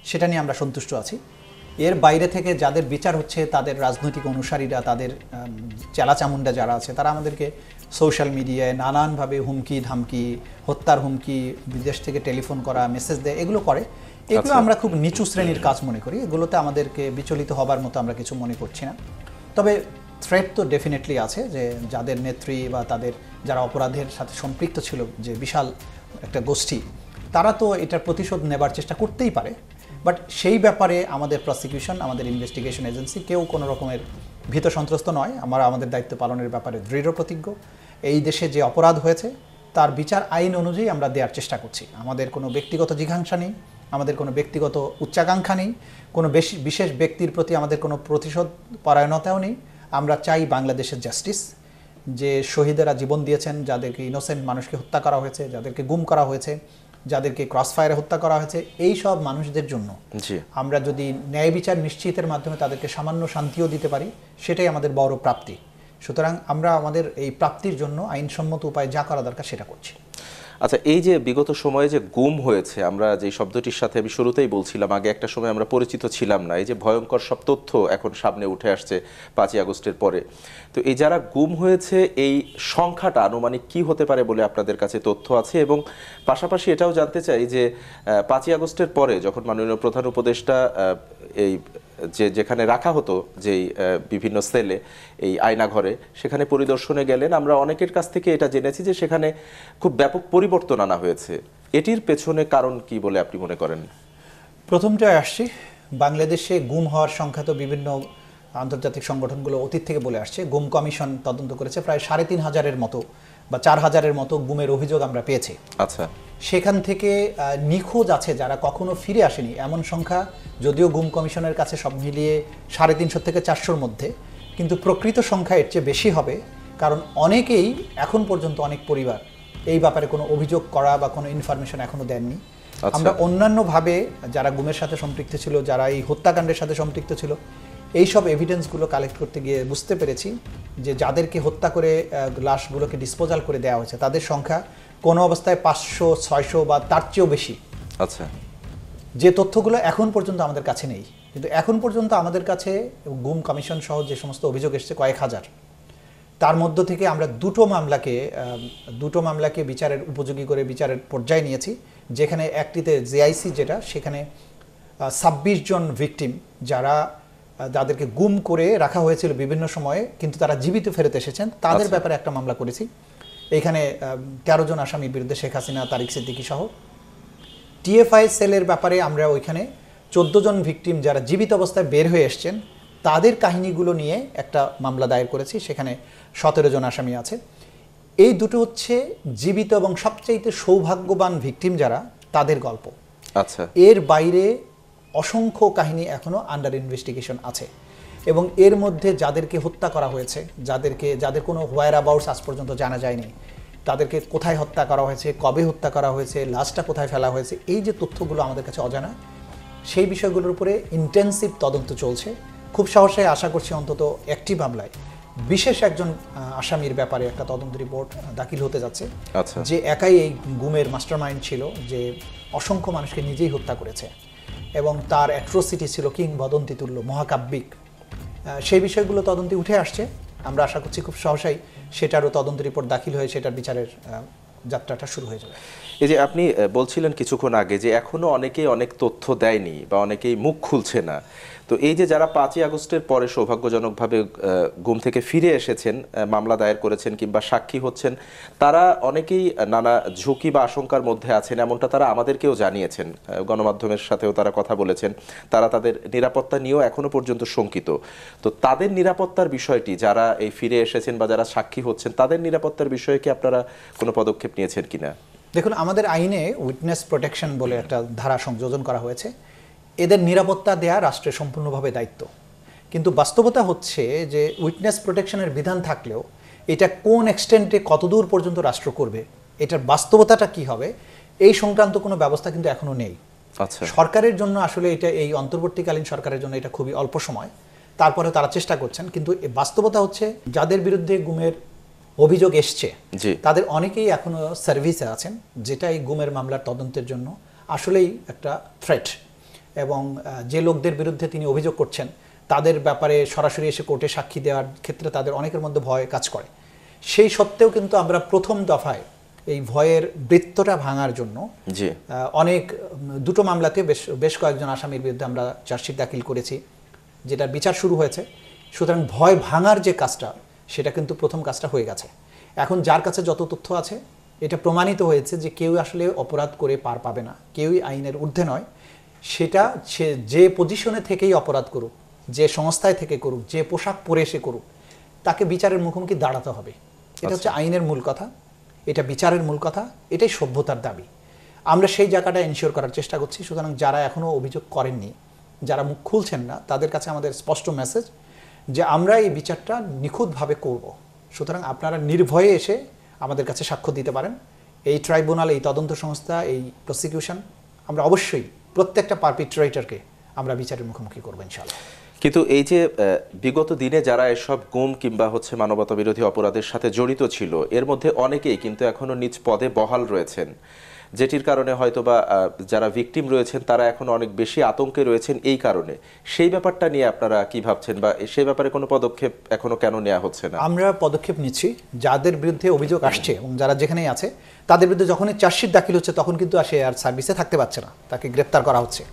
সেটা নিয়ে আমরা সন্তুষ্ট আছি। এর বাইরে থেকে যাদের বিচার হচ্ছে তাদের রাজনৈতিক অনুসারীরা, তাদের চেলাচামুন্ডা যারা আছে তারা আমাদেরকে সোশ্যাল মিডিয়ায় নানানভাবে হুমকি ধামকি, হত্যার হুমকি, বিদেশ থেকে টেলিফোন করা, মেসেজ দেয়, এগুলো করে। এগুলো আমরা খুব নিচু শ্রেণীর কাজ মনে করি, এগুলোতে আমাদেরকে বিচলিত হবার মতো আমরা কিছু মনে করছি না। তবে থ্রেট তো ডেফিনেটলি আছে, যে যাদের নেত্রী বা তাদের যারা অপরাধের সাথে সম্পৃক্ত ছিল, যে বিশাল একটা গোষ্ঠী, তারা তো এটার প্রতিশোধ নেবার চেষ্টা করতেই পারে। বাট সেই ব্যাপারে আমাদের প্রসিকিউশন, আমাদের ইনভেস্টিগেশন এজেন্সি কেউ কোনো রকমের ভীত সন্ত্রস্ত নয়। আমরা আমাদের দায়িত্ব পালনের ব্যাপারে দৃঢ় প্রতিজ্ঞ, এই দেশে যে অপরাধ হয়েছে তার বিচার আইন অনুযায়ী আমরা দেওয়ার চেষ্টা করছি। আমাদের কোনো ব্যক্তিগত জিঘাংসা নেই, আমাদের কোনো ব্যক্তিগত উচ্চাকাঙ্ক্ষা নেই, কোনো বিশেষ ব্যক্তির প্রতি আমাদের কোনো প্রতিশোধ পরায়ণতাও নেই। আমরা চাই বাংলাদেশের জাস্টিস, যে শহীদেরা জীবন দিয়েছেন, যাদেরকে ইনোসেন্ট মানুষকে হত্যা করা হয়েছে, যাদেরকে গুম করা হয়েছে, যাদেরকে ক্রস ফায়ারে হত্যা করা হয়েছে, এই সব মানুষদের জন্য আমরা যদি ন্যায় বিচার নিশ্চিতের মাধ্যমে তাদেরকে সামান্য শান্তিও দিতে পারি, সেটাই আমাদের বড় প্রাপ্তি। সুতরাং আমরা আমাদের এই প্রাপ্তির জন্য আইনসম্মত উপায়ে যা করা দরকার সেটা করছি। আচ্ছা, এই যে বিগত সময়ে যে গুম হয়েছে, আমরা যে শব্দটির সাথে আমি শুরুতেই বলছিলাম, আগে একটা সময় আমরা পরিচিত ছিলাম না, এই যে ভয়ঙ্কর সব তথ্য এখন সামনে উঠে আসছে 5ই আগস্টের পরে, তো এই যারা গুম হয়েছে এই সংখ্যাটা আনুমানিক কি হতে পারে বলে আপনাদের কাছে তথ্য আছে? এবং পাশাপাশি এটাও জানতে চাই যে 5ই আগস্টের পরে যখন মাননীয় প্রধান উপদেষ্টা এই যেখানে রাখা হতো যেই বিভিন্ন সেলে, এই আয়নাঘরে, সেখানে পরিদর্শনে গেলেন, আমরা অনেকের কাছ থেকে এটা জেনেছি যে সেখানে খুব ব্যাপক পরিবর্তন আনা হয়েছে। এটির পেছনে কারণ কি বলে আপনি মনে করেন? প্রথমটায় আসছি, বাংলাদেশে গুম হওয়ার সংখ্যা তো বিভিন্ন আন্তর্জাতিক সংগঠনগুলো অতীত থেকে বলে আসছে। গুম কমিশন তদন্ত করেছে, প্রায় 3,500-এর মতো বা 4,000-এর মতো গুমের অভিযোগ আমরা পেয়েছি। আচ্ছা, সেখান থেকে নিখোঁজ আছে যারা কখনো ফিরে আসেনি এমন সংখ্যা, যদিও গুম কমিশনের কাছে সব মিলিয়ে 350 থেকে 400-র মধ্যে, কিন্তু প্রকৃত সংখ্যা এর চেয়ে বেশি হবে। কারণ অনেকেই এখন পর্যন্ত, অনেক পরিবার এই ব্যাপারে কোনো অভিযোগ করা বা কোনো ইনফরমেশন এখনো দেননি। আমরা অন্যান্যভাবে যারা গুমের সাথে সম্পৃক্ত ছিল, যারা এই হত্যাকাণ্ডের সাথে সম্পৃক্ত ছিল, এই সব এভিডেন্সগুলো কালেক্ট করতে গিয়ে বুঝতে পেরেছি যে যাদেরকে হত্যা করে লাশগুলোকে ডিসপোজাল করে দেওয়া হয়েছে তাদের সংখ্যা কোনো অবস্থায় 500, 600 বা তার চেয়েও বেশি। আচ্ছা, যে তথ্যগুলো এখন পর্যন্ত আমাদের কাছে নেই, কিন্তু এখন পর্যন্ত আমাদের কাছে গুম কমিশন সহ যে সমস্ত অভিযোগ এসেছে কয়েক হাজার, তার মধ্য থেকে আমরা দুটো মামলাকে বিচারের উপযোগী করে বিচারের পর্যায়ে নিয়েছি। যেখানে একটিতে জেআইসি, যেটা সেখানে 26 জন ভিকটিম যাদেরকে গুম করে রাখা হয়েছিল বিভিন্ন সময়ে, কিন্তু তারা জীবিত ফেরত এসেছেন, তাদের ব্যাপারে একটা মামলা করেছি। এখানে 13 জন আসামির বিরুদ্ধে, শেখ হাসিনা, তারিক সিদ্দিকী সহ। টিএফআই সেলের ব্যাপারে আমরা ওইখানে 14 জন ভিকটিম যারা জীবিত অবস্থায় বের হয়ে এসছেন, তাদের কাহিনীগুলো নিয়ে একটা মামলা দায়ের করেছি। সেখানে 17 জন আসামি আছে। এই দুটো হচ্ছে জীবিত এবং সবচাইতে সৌভাগ্যবান ভিকটিম যারা, তাদের গল্প। আচ্ছা, এর বাইরে অসংখ্য কাহিনী এখনো আন্ডার ইনভেস্টিগেশন আছে। এবং এর মধ্যে যাদেরকে হত্যা করা হয়েছে, যাদের কোনো হোয়ার অ্যাবাউটস আজ পর্যন্ত জানা যায়নি, তাদেরকে কোথায় হত্যা করা হয়েছে, কবে হত্যা করা হয়েছে, লাশটা কোথায় ফেলা হয়েছে, এই যে তথ্যগুলো আমাদের কাছে অজানা, সেই বিষয়গুলোর উপরে ইন্টেন্সিভ তদন্ত চলছে। খুব সহসাই আশা করছি অন্তত একটি মামলায় বিশেষ একজন আসামির ব্যাপারে একটা তদন্ত রিপোর্ট দাখিল হতে যাচ্ছে, যে একাই এই গুমের মাস্টারমাইন্ড ছিল, যে অসংখ্য মানুষকে নিজেই হত্যা করেছে এবং তার অ্যাট্রোসিটি ছিল কিংবদন্তি তুল্য, মহাকাব্যিক। সেই বিষয়গুলো তদন্তে উঠে আসছে। আমরা আশা করছি খুব সহসাই সেটারও তদন্ত রিপোর্ট দাখিল হয়ে সেটার বিচারের যাত্রাটা শুরু হয়ে যাবে। এই যে আপনি বলছিলেন কিছুক্ষণ আগে যে এখনো অনেকেই অনেক তথ্য দেয়নি বা অনেকেই মুখ খুলছে না, তো এই যে যারা 5ই আগস্টের পরে সৌভাগ্যজনকভাবে গুম থেকে ফিরে এসেছেন, মামলা দায়ের করেছেন কিংবা সাক্ষী হচ্ছেন, তারা অনেকেই নানা ঝুঁকি বা আশঙ্কার মধ্যে আছেন, এমনটা তারা আমাদেরকেও জানিয়েছেন, গণমাধ্যমের সাথেও তারা কথা বলেছেন। তারা তাদের নিরাপত্তা নিয়েও এখনো পর্যন্ত শঙ্কিত। তো তাদের নিরাপত্তার বিষয়টি, যারা এই ফিরে এসেছেন বা যারা সাক্ষী হচ্ছেন, তাদের নিরাপত্তার বিষয়ে কি আপনারা কোনো পদক্ষেপ নিয়েছেন কিনা? দেখুন, আমাদের আইনে উইটনেস প্রোটেকশন বলে একটা ধারা সংযোজন করা হয়েছে। এদের নিরাপত্তা দেয়া রাষ্ট্রের সম্পূর্ণভাবে দায়িত্ব। কিন্তু বাস্তবতা হচ্ছে যে উইটনেস প্রোটেকশনের বিধান থাকলেও এটা কোন এক্সটেন্টে, কতদূর পর্যন্ত রাষ্ট্র করবে, এটার বাস্তবতাটা কি হবে, এই সংক্রান্ত কোনো ব্যবস্থা কিন্তু এখনো নেই। আচ্ছা, সরকারের জন্য আসলে এটা, এই অন্তর্বর্তীকালীন সরকারের জন্য এটা খুবই অল্প সময়, তারপরে তারা চেষ্টা করছেন। কিন্তু বাস্তবতা হচ্ছে যাদের বিরুদ্ধে গুমের অভিযোগ এসছে তাদের অনেকেই এখনো সার্ভিসে আছেন, যেটা এই গুমের মামলার তদন্তের জন্য আসলেই একটা থ্রেট। এবং যে লোকদের বিরুদ্ধে তিনি অভিযোগ করছেন তাদের ব্যাপারে সরাসরি এসে কোর্টে সাক্ষী দেওয়ার ক্ষেত্রে তাদের অনেকের মধ্যে ভয় কাজ করে। সেই সত্ত্বেও কিন্তু আমরা প্রথম দফায় এই ভয়ের বৃত্তটা ভাঙার জন্য দুটো মামলাতে বেশ কয়েকজন আসামির বিরুদ্ধে আমরা চার্জশিট দাখিল করেছি, যেটার বিচার শুরু হয়েছে। সুতরাং ভয় ভাঙার যে কাজটা, সেটা কিন্তু প্রথম কাজটা হয়ে গেছে। এখন যার কাছে যত তথ্য আছে, এটা প্রমাণিত হয়েছে যে কেউ আসলে অপরাধ করে পার পাবে না, কেউই আইনের ঊর্ধ্বে নয়। সেটা সে যে পজিশনে থেকেই অপরাধ করুক, যে সংস্থায় থেকে করুক, যে পোশাক পরে সে করুক, তাকে বিচারের মুখোমুখি দাঁড়াতে হবে। এটা হচ্ছে আইনের মূল কথা, এটা বিচারের মূল কথা, এটাই সভ্যতার দাবি। আমরা সেই জায়গাটা এনশিওর করার চেষ্টা করছি। সুতরাং যারা এখনও অভিযোগ করেননি, যারা মুখ খুলছেন না, তাদের কাছে আমাদের স্পষ্ট মেসেজ যে আমরা এই বিচারটা নিখুঁতভাবে করব। সুতরাং আপনারা নির্ভয়ে এসে আমাদের কাছে সাক্ষ্য দিতে পারেন। এই ট্রাইব্যুনাল, এই তদন্ত সংস্থা, এই প্রসিকিউশন, আমরা অবশ্যই প্রত্যেকটা পারপিট্রেটরকে আমরা বিচারের মুখোমুখি করবো ইনশাআল্লাহ। কিন্তু এই যে বিগত দিনে যারা এসব গুম কিংবা মানবতা বিরোধী অপরাধের সাথে জড়িত ছিল, এর মধ্যে অনেকেই কিন্তু এখনো নিজ পদে বহাল রয়েছেন, যেটির কারণে হয়তোবা যারা ভিকটিম রয়েছেন তারা এখন অনেক বেশি আতঙ্কে রয়েছেন। এই কারণে সেই ব্যাপারটা নিয়ে আপনারা কি ভাবছেন, বা সেই ব্যাপারে কোনো পদক্ষেপ এখনো কেন নেওয়া হচ্ছে না? আমরা পদক্ষেপ নিচ্ছি। যাদের বিরুদ্ধে অভিযোগ আসছে এবং যারা যেখানেই আছে তাদের বিরুদ্ধে যখনই চার্জশিট দাখিল হচ্ছে তখন কিন্তু সে আর সার্ভিসে থাকতে পারছে না, তাকে গ্রেপ্তার করা হচ্ছে।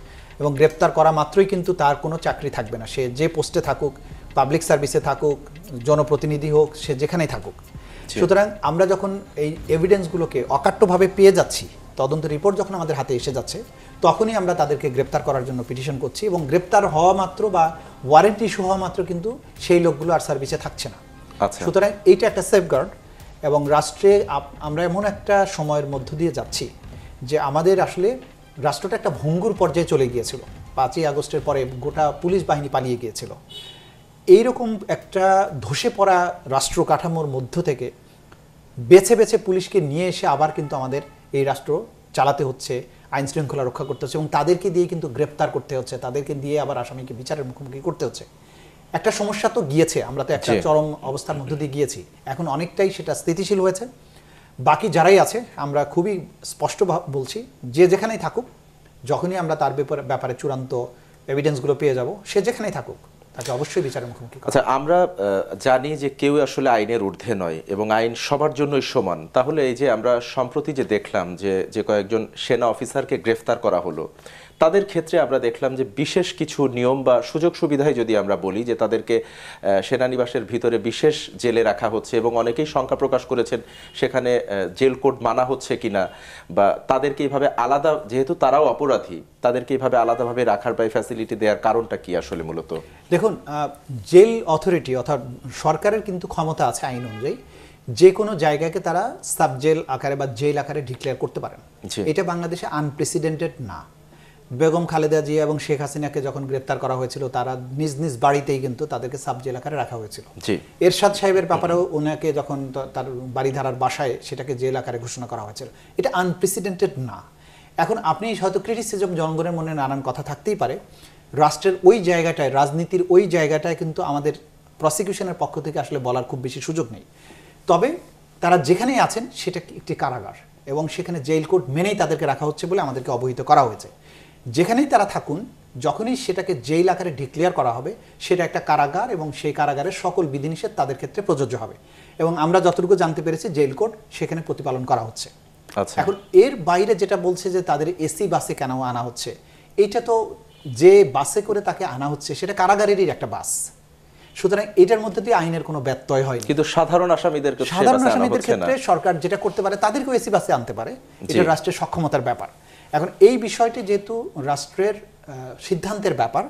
এবং গ্রেপ্তার করা মাত্রই কিন্তু তার কোনো চাকরি থাকবে না, সে যে পোস্টে থাকুক, পাবলিক সার্ভিসে থাকুক, জনপ্রতিনিধি হোক, সে যেখানেই থাকুক। সুতরাং আমরা যখন এই এভিডেন্সগুলোকে অকাট্যভাবে পেয়ে যাচ্ছি, তদন্ত রিপোর্ট যখন আমাদের হাতে এসে যাচ্ছে, তখনই আমরা তাদেরকে গ্রেপ্তার করার জন্য পিটিশন করছি। এবং গ্রেপ্তার হওয়া মাত্র বা ওয়ারেন্ট ইস্যু হওয়া মাত্র কিন্তু সেই লোকগুলো আর সার্ভিসে থাকছে না। সুতরাং এইটা একটা সেফগার্ড। এবং রাষ্ট্রে আমরা এমন একটা সময়ের মধ্য দিয়ে যাচ্ছি যে আমাদের আসলে রাষ্ট্রটা একটা ভঙ্গুর পর্যায়ে চলে গিয়েছিল। 5ই আগস্টের পরে গোটা পুলিশ বাহিনী পালিয়ে গিয়েছিল। এইরকম একটা ধসে পড়া রাষ্ট্র কাঠামোর মধ্য থেকে বেছে বেছে পুলিশকে নিয়ে এসে আবার কিন্তু আমাদের এই রাষ্ট্র চালাতে হচ্ছে, আইন শৃঙ্খলা রক্ষা করতে হচ্ছে, এবং তাদেরকে দিয়ে কিন্তু গ্রেপ্তার করতে হচ্ছে, তাদেরকে দিয়ে আবার আসামিকে বিচারের মুখোমুখি করতে হচ্ছে। একটা সমস্যা তো গিয়েছে, আমরা তো একটা চরম অবস্থার মধ্য দিয়ে গিয়েছি, এখন অনেকটাই সেটা স্থিতিশীল হয়েছে। বাকি যারাই আছে আমরা খুবই স্পষ্ট বলছি, যে যেখানেই থাকুক, যখনই আমরা তার ব্যাপারে চূড়ান্ত এভিডেন্সগুলো পেয়ে যাব, সে যেখানেই থাকুক তাকে অবশ্যই বিচারের মুখোমুখি। আচ্ছা, আমরা জানি যে কেউ আসলে আইনের ঊর্ধ্বে নয় এবং আইন সবার জন্যই সমান। তাহলে এই যে আমরা সম্প্রতি যে দেখলাম যে কয়েকজন সেনা অফিসারকে গ্রেফতার করা হলো, তাদের ক্ষেত্রে আমরা দেখলাম যে বিশেষ কিছু নিয়ম বা সুযোগ সুবিধায় যদি আমরা বলি যে তাদেরকে সেনানিবাসের ভিতরে বিশেষ জেলে রাখা হচ্ছে, এবং অনেকেই শঙ্কা প্রকাশ করেছেন সেখানে জেল কোড মানা হচ্ছে কিনা, বা তাদেরকে এইভাবে আলাদা, যেহেতু তারাও অপরাধী, তাদেরকে এইভাবে আলাদাভাবে রাখার বা ফ্যাসিলিটি দেওয়ার কারণটা কি আসলে? মূলত দেখুন, জেল অথরিটি অর্থাৎ সরকারের কিন্তু ক্ষমতা আছে আইন অনুযায়ী, যে কোনো জায়গাকে তারা সাব জেল আকারে বা জেল আকারে ডিক্লেয়ার করতে পারেন। এটা বাংলাদেশে আনপ্রেসিডেন্টেড না। বেগম খালেদা জিয়া এবং শেখ হাসিনাকে যখন গ্রেপ্তার করা হয়েছিল, তারা নিজ নিজ বাড়িতেই কিন্তু তাদেরকে সাব জেল আকারে রাখা হয়েছিল। এরশাদ সাহেবের ব্যাপারেও ওনাকে যখন তার বাড়িধারার বাসায় সেটাকে জেল আকারে ঘোষণা করা হয়েছিল। এটা আনপ্রেসিডেন্টেড না। এখন আপনি হয়তো ক্রিটিসিজম, জনগণের মনে নানান কথা থাকতেই পারে, রাষ্ট্রের ওই জায়গাটায়, রাজনীতির ওই জায়গাটায় কিন্তু আমাদের প্রসিকিউশনের পক্ষ থেকে আসলে বলার খুব বেশি সুযোগ নেই। তবে তারা যেখানেই আছেন সেটা একটি কারাগার, এবং সেখানে জেল কোড মেনেই তাদেরকে রাখা হচ্ছে বলে আমাদেরকে অবহিত করা হয়েছে। যেখানেই তারা থাকুন, যখনই সেটাকে জেল আকারে ডিক্লেয়ার করা হবে, সেটা একটা কারাগার, এবং সেই কারাগারের সকল বিধিনিষেধ তাদের ক্ষেত্রে প্রযোজ্য হবে। এবং আমরা যতটুকু জানতে পেরেছি, জেল কোড সেখানে প্রতিপালন করা হচ্ছে। এখন এর বাইরে যেটা বলছে যে তাদের এসি বাসে কেন আনা হচ্ছে, এটা তো যে বাসে করে তাকে আনা হচ্ছে সেটা কারাগারেরই একটা বাস। সুতরাং এটার মধ্যে দিয়ে আইনের কোনো ব্যত্যয় হয়। কিন্তু সাধারণ আসামিদের ক্ষেত্রে সরকার যেটা করতে পারে, তাদেরকেও এসি বাসে আনতে পারে। এটা রাষ্ট্রের সক্ষমতার ব্যাপার। এখন এই বিষয়টি যেহেতু রাষ্ট্রের সিদ্ধান্তের ব্যাপার,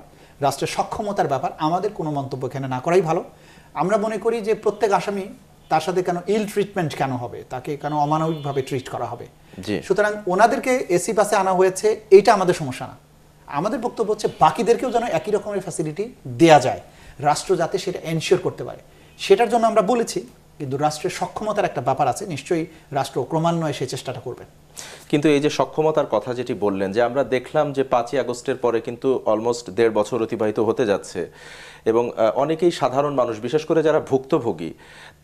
রাষ্ট্রের সক্ষমতার ব্যাপার, আমাদের কোনো মন্তব্য এখানে না করাই ভালো। আমরা মনে করি যে প্রত্যেক আসামি, তার সাথে কেন ইল ট্রিটমেন্ট কেন হবে, তাকে কেন অমানবিকভাবে ট্রিট করা হবে? সুতরাং ওনাদেরকে এসি বাসে আনা হয়েছে, এইটা আমাদের সমস্যা না। আমাদের বক্তব্য হচ্ছে বাকিদেরকেও যেন একই রকমের ফ্যাসিলিটি দেয়া যায়, রাষ্ট্র যাতে সেটা এনশিওর করতে পারে। সেটার জন্য আমরা বলেছি, কিন্তু রাষ্ট্রের সক্ষমতার একটা ব্যাপার আছে, নিশ্চয়ই রাষ্ট্র ক্রমান্বয়ে সেই চেষ্টাটা করবে। কিন্তু এই যে সক্ষমতার কথা যেটি বললেন, যে আমরা দেখলাম যে 5ই আগস্টের পরে কিন্তু অলমোস্ট 1.5 বছর অতিবাহিত হতে যাচ্ছে, এবং অনেকেই সাধারণ মানুষ, বিশেষ করে যারা ভুক্তভোগী,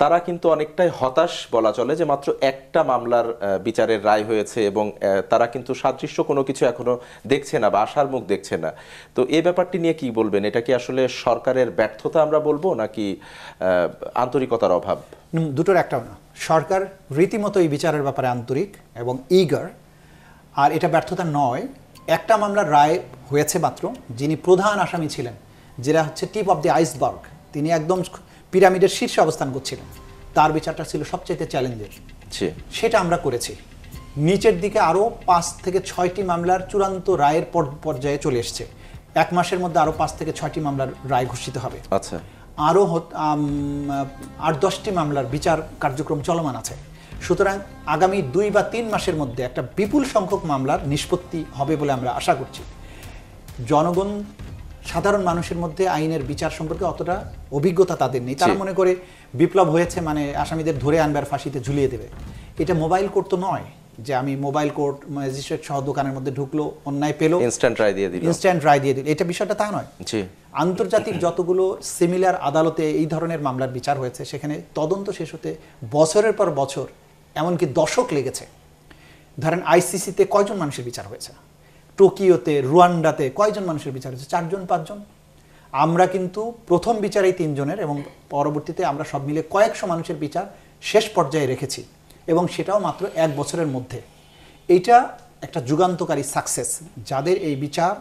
তারা কিন্তু অনেকটাই হতাশ বলা চলে যে মাত্র একটা মামলার বিচারের রায় হয়েছে, এবং তারা কিন্তু সাদৃশ্য কোনো কিছু এখনো দেখছে না বা আশার মুখ দেখছে না। তো এই ব্যাপারটি নিয়ে কি বলবেন? এটা কি আসলে সরকারের ব্যর্থতা আমরা বলবো, নাকি আন্তরিকতার অভাব? দুটোর একটাও না। সরকার রীতিমতো এই বিচারের ব্যাপারে আন্তরিক এবং ইগার, আর এটা ব্যর্থতা নয়। একটা মামলার রায় হয়েছে মাত্র, যিনি প্রধান আসামি ছিলেন, যেটা হচ্ছে টিপ অফ দি আইসবার্গ, তিনি একদম পিরামিডের শীর্ষে অবস্থান করছিলেন, তার বিচারটা ছিল সবচেয়ে চ্যালেঞ্জের। সেটা আমরা করেছি। নিচের দিকে আরও 5 থেকে 6টি মামলার চূড়ান্ত রায়ের পর্যায়ে চলে এসছে। 1 মাসের মধ্যে আরও 5 থেকে 6টি মামলার রায় ঘোষিত হবে। আচ্ছা, আরও 8-10টি মামলার বিচার কার্যক্রম চলমান আছে। সুতরাং আগামী 2 বা 3 মাসের মধ্যে একটা বিপুল সংখ্যক মামলার নিষ্পত্তি হবে বলে আমরা আশা করছি। জনগণ, সাধারণ মানুষের মধ্যে আইনের বিচার সম্পর্কে অতটা অভিজ্ঞতা তাদের নেই। তারা মনে করে বিপ্লব হয়েছে মানে আসামিদের ধরে আনবার ফাঁসিতে ঝুলিয়ে দেবে। এটা মোবাইল কোর্ট তো নয় যে আমি মোবাইল কোর্ট ম্যাজিস্ট্রেট সহ দোকানের মধ্যে ঢুকলো, অন্যায় পেলো, ইনস্ট্যান্ট রায় দিয়ে দিল। এটা বিষয়টা তা নয়। আন্তর্জাতিক যতগুলো সিমিলার আদালতে এই ধরনের মামলার বিচার হয়েছে সেখানে তদন্ত শেষ হতে বছরের পর বছর, এমনকি দশক লেগেছে। ধরেন আইসিসিতে কয়জন মানুষের বিচার হয়েছে, টোকিওতে, রুয়ান্ডাতে কয়জন মানুষের বিচার হয়েছে? 4-5 জন। আমরা কিন্তু প্রথম বিচারেই 3 জনের এবং পরবর্তীতে আমরা সব মিলে কয়েকশো মানুষের বিচার শেষ পর্যায়ে রেখেছি, এবং সেটাও মাত্র 1 বছরের মধ্যে। এইটা একটা যুগান্তকারী সাকসেস। যাদের এই বিচার,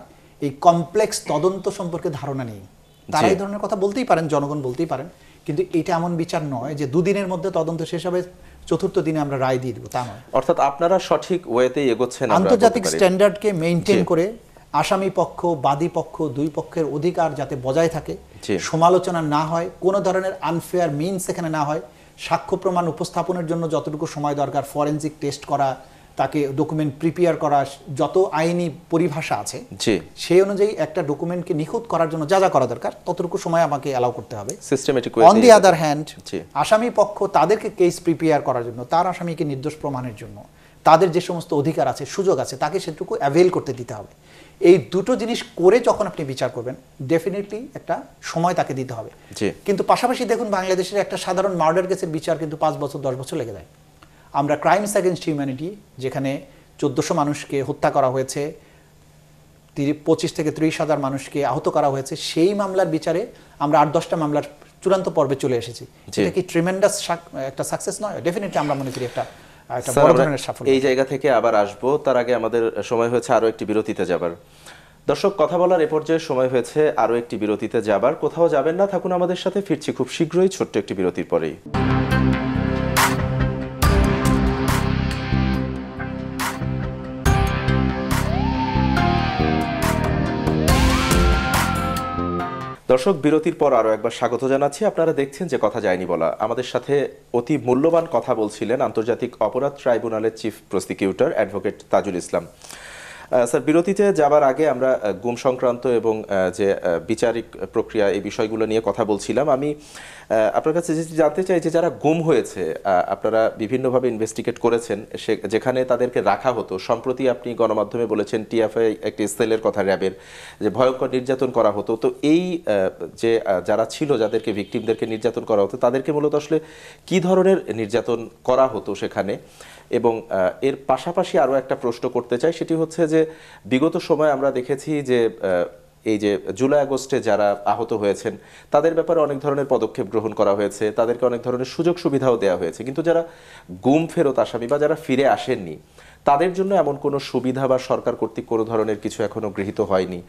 এই কমপ্লেক্স তদন্ত সম্পর্কে ধারণা নেই তারা এই ধরনের কথা বলতেই পারেন, জনগণ বলতেই পারেন, কিন্তু এটা এমন বিচার নয় যে 2 দিনের মধ্যে তদন্ত শেষ হবে, 4র্থ দিনে আমরা রায় দিয়ে দেবো, তা নয়। অর্থাৎ আপনারা সঠিক ওয়েতে এগোচ্ছেন, আন্তর্জাতিক স্ট্যান্ডার্ডকে মেইনটেইন করে আসামি পক্ষ, বাদী পক্ষ, 2 পক্ষের অধিকার যাতে বজায় থাকে, সমালোচনা না হয়, কোনো ধরনের আনফেয়ার মিনস এখানে না হয়, সাক্ষ্য প্রমাণ উপস্থাপনের জন্য যতটুকু সময় দরকার, ফরেনসিক টেস্ট করা, তাকে ডকুমেন্ট প্রিপেয়ার করা, যত আইনি পরিভাষা আছে সেই অনুযায়ী একটা ডকুমেন্টকে নিখুঁত করার জন্য যা যা করা দরকার ততটুকু সময় আমাকে অ্যালাউ করতে হবে। অন দি আদার হ্যান্ড আসামি পক্ষ তাদেরকে কেস প্রিপেয়ার করার জন্য, তার আসামিকে নির্দোষ প্রমাণের জন্য তাদের যে সমস্ত অধিকার আছে, সুযোগ আছে, তাকে সেটুকু অ্যাভেল করতে দিতে হবে। এই দুটো জিনিস করে যখন আপনি বিচার করবেন ডেফিনেটলি একটা সময় তাকে দিতে হবে। কিন্তু পাশাপাশি দেখুন বাংলাদেশের একটা সাধারণ মার্ডার কেসের বিচার কিন্তু 5 বছর 10 বছর লেগে যায়। আমরা ক্রাইমস অ্যাগেনস্ট হিউম্যানিটি, যেখানে 1400 মানুষকে হত্যা করা হয়েছে, 25 থেকে 30 হাজার মানুষকে আহত করা হয়েছে, সেই মামলার বিচারে আমরা 8-10টা মামলার চূড়ান্ত পর্বে চলে এসেছি। এটা কি ট্রিমেন্ডাস একটা সাকসেস নয়? ডেফিনেটলি আমরা মনে করি একটা বড় ধরনের সাফল্য। এই জায়গা থেকে আবার আসবো, তার আগে আমাদের সময় হয়েছে আরো একটি বিরতিতে যাবার। দর্শক, কথা বলার এ পর্যায়ে সময় হয়েছে আরো একটি বিরতিতে যাবার। কোথাও যাবেন না, থাকুন আমাদের সাথে। ফিরছি খুব শীঘ্রই ছোট্ট একটি বিরতির পরেই। দর্শক, বিরতির পর আরো একবার স্বাগত জানাচ্ছি। আপনারা দেখছেন যে কথা যায়নি বলা। আমাদের সাথে অতি মূল্যবান কথা বলছিলেন আন্তর্জাতিক অপরাধ ট্রাইব্যুনালের chief prosecutor advocate Tajul Islam. Sir, বিরতিতে যাবার আগে আমরা গুম সংক্রান্ত এবং যে বিচারিক প্রক্রিয়া, এই বিষয়গুলো নিয়ে কথা বলছিলাম। আমি আপনার কাছে জানতে চাই যে যারা গুম হয়েছে, আপনারা বিভিন্নভাবে ইনভেস্টিগেট করেছেন, যেখানে তাদেরকে রাখা হতো। সম্প্রতি আপনি গণমাধ্যমে বলেছেন টিএফআই একটি সেলের কথা, র্যাবের, যে ভয়ঙ্কর নির্যাতন করা হতো। তো এই যে যারা ছিল, যাদেরকে ভিকটিমদেরকে নির্যাতন করা হতো, তাদেরকে মূলত আসলে কী ধরনের নির্যাতন করা হতো সেখানে? এবং এর পাশাপাশি আরও একটা প্রশ্ন করতে চাই, সেটি হচ্ছে যে বিগত সময় আমরা দেখেছি যে এই যে জুলাই আগস্টে যারা আহত হয়েছেন তাদের ব্যাপারে অনেক ধরনের পদক্ষেপ গ্রহণ করা হয়েছে, তাদেরকে অনেক ধরনের সুযোগ সুবিধাও দেওয়া হয়েছে, কিন্তু যারা গুম ফেরত আসামি বা যারা ফিরে আসেননি তাদের জন্য এমন কোনো সুবিধা বা সরকার কর্তৃক কোনো ধরনের কিছু এখনো গৃহীত হয়নি।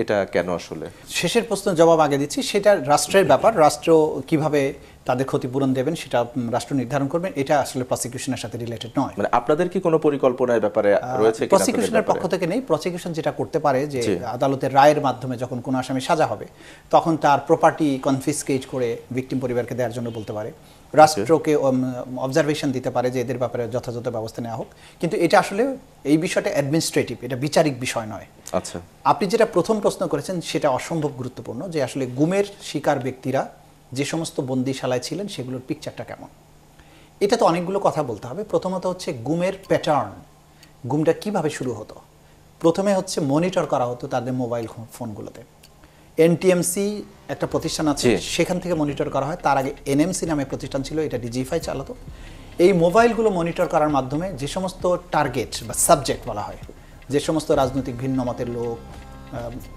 এটা কেন আসলে? শেষের প্রশ্নের জবাব আগে দিচ্ছি। সেটা রাষ্ট্রের ব্যাপার, রাষ্ট্র কিভাবে তাদের ক্ষতিপূরণ দেবেন সেটা রাষ্ট্র নির্ধারণ করবেন। এটা আসলে প্রসিকিউশনের সাথে রিলেটেড নয়। মানে আপনাদের কি কোনো পরিকল্পনার ব্যাপারে রয়েছে? প্রসিকিউশনের পক্ষ থেকে নেই। প্রসিকিউশন যেটা করতে পারে যে আদালতের রায়ের মাধ্যমে যখন কোনো আসামি সাজা হবে তখন তার প্রপার্টি কনফিসকেট করে ভিকটিম পরিবারকে দেওয়ার জন্য বলতে পারে, রাষ্ট্রকে অবজারভেশন দিতে পারে যে এদের ব্যাপারে যথাযথ ব্যবস্থা নেওয়া হোক। কিন্তু এটা আসলে এই বিষয়টা অ্যাডমিনিস্ট্রেটিভ, এটা বিচারিক বিষয় নয়। আচ্ছা, আপনি যেটা প্রথম প্রশ্ন করেছেন সেটা অসম্ভব গুরুত্বপূর্ণ, যে আসলে গুমের শিকার ব্যক্তিরা যে সমস্ত বন্দিশালায় ছিলেন সেগুলোর পিকচারটা কেমন। এটা তো অনেকগুলো কথা বলতে হবে। প্রথমত হচ্ছে গুমের প্যাটার্ন, গুমটা কিভাবে শুরু হতো। প্রথমে হচ্ছে মনিটর করা হতো তাদের মোবাইল ফোনগুলোতে। এনটিএমসি একটা প্রতিষ্ঠান আছে, সেখান থেকে মনিটর করা হয়। তার আগে এনএমসি নামে প্রতিষ্ঠান ছিল, এটা ডিজিএফআই চালাতো। এই মোবাইলগুলো মনিটর করার মাধ্যমে যে সমস্ত টার্গেট বা সাবজেক্ট বলা হয়, যে সমস্ত রাজনৈতিক ভিন্ন মতের লোক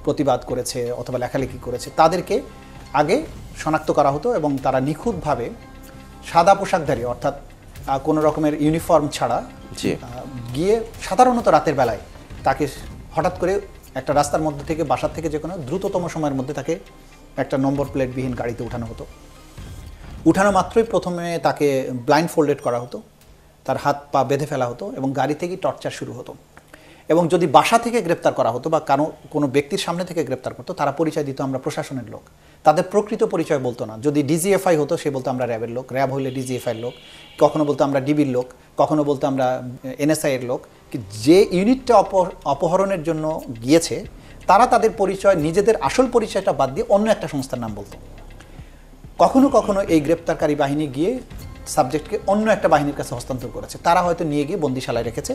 প্রতিবাদ করেছে অথবা লেখালেখি করেছে, তাদেরকে আগে শনাক্ত করা হতো এবং তারা নিখুঁতভাবে সাদা পোশাকধারী, অর্থাৎ কোনো রকমের ইউনিফর্ম ছাড়া গিয়ে সাধারণত রাতের বেলায় তাকে হঠাৎ করে একটা রাস্তার মধ্যে থেকে, বাসার থেকে যে কোনো দ্রুততম সময়ের মধ্যে তাকে একটা নম্বর প্লেটবিহীন গাড়িতে উঠানো হতো। উঠানো মাত্রই প্রথমে তাকে ব্লাইন্ড ফোল্ডেড করা হতো, তার হাত পা বেঁধে ফেলা হতো এবং গাড়ি থেকেই টর্চার শুরু হতো। এবং যদি বাসা থেকে গ্রেপ্তার করা হতো বা কোনো ব্যক্তির সামনে থেকে গ্রেপ্তার করতো, তারা পরিচয় দিত আমরা প্রশাসনের লোক, তাদের প্রকৃত পরিচয় বলতো না। যদি ডিজিএফআই হতো সে বলতো আমরা র্যাবের লোক, র্যাব হলে ডিজিএফআইয়ের লোক, কখনো বলতো আমরা ডিবির লোক, কখনো বলতো আমরা এনএসআইয়ের লোক। যে ইউনিটটা অপহরণের জন্য গিয়েছে তারা তাদের পরিচয়, নিজেদের আসল পরিচয়টা বাদ দিয়ে অন্য একটা সংস্থার নাম বলতো। কখনো কখনো এই গ্রেপ্তারকারী বাহিনী গিয়ে সাবজেক্টকে অন্য একটা বাহিনীর কাছে হস্তান্তর করেছে। তারা হয়তো নিয়ে গিয়ে বন্দিশালায় রেখেছে,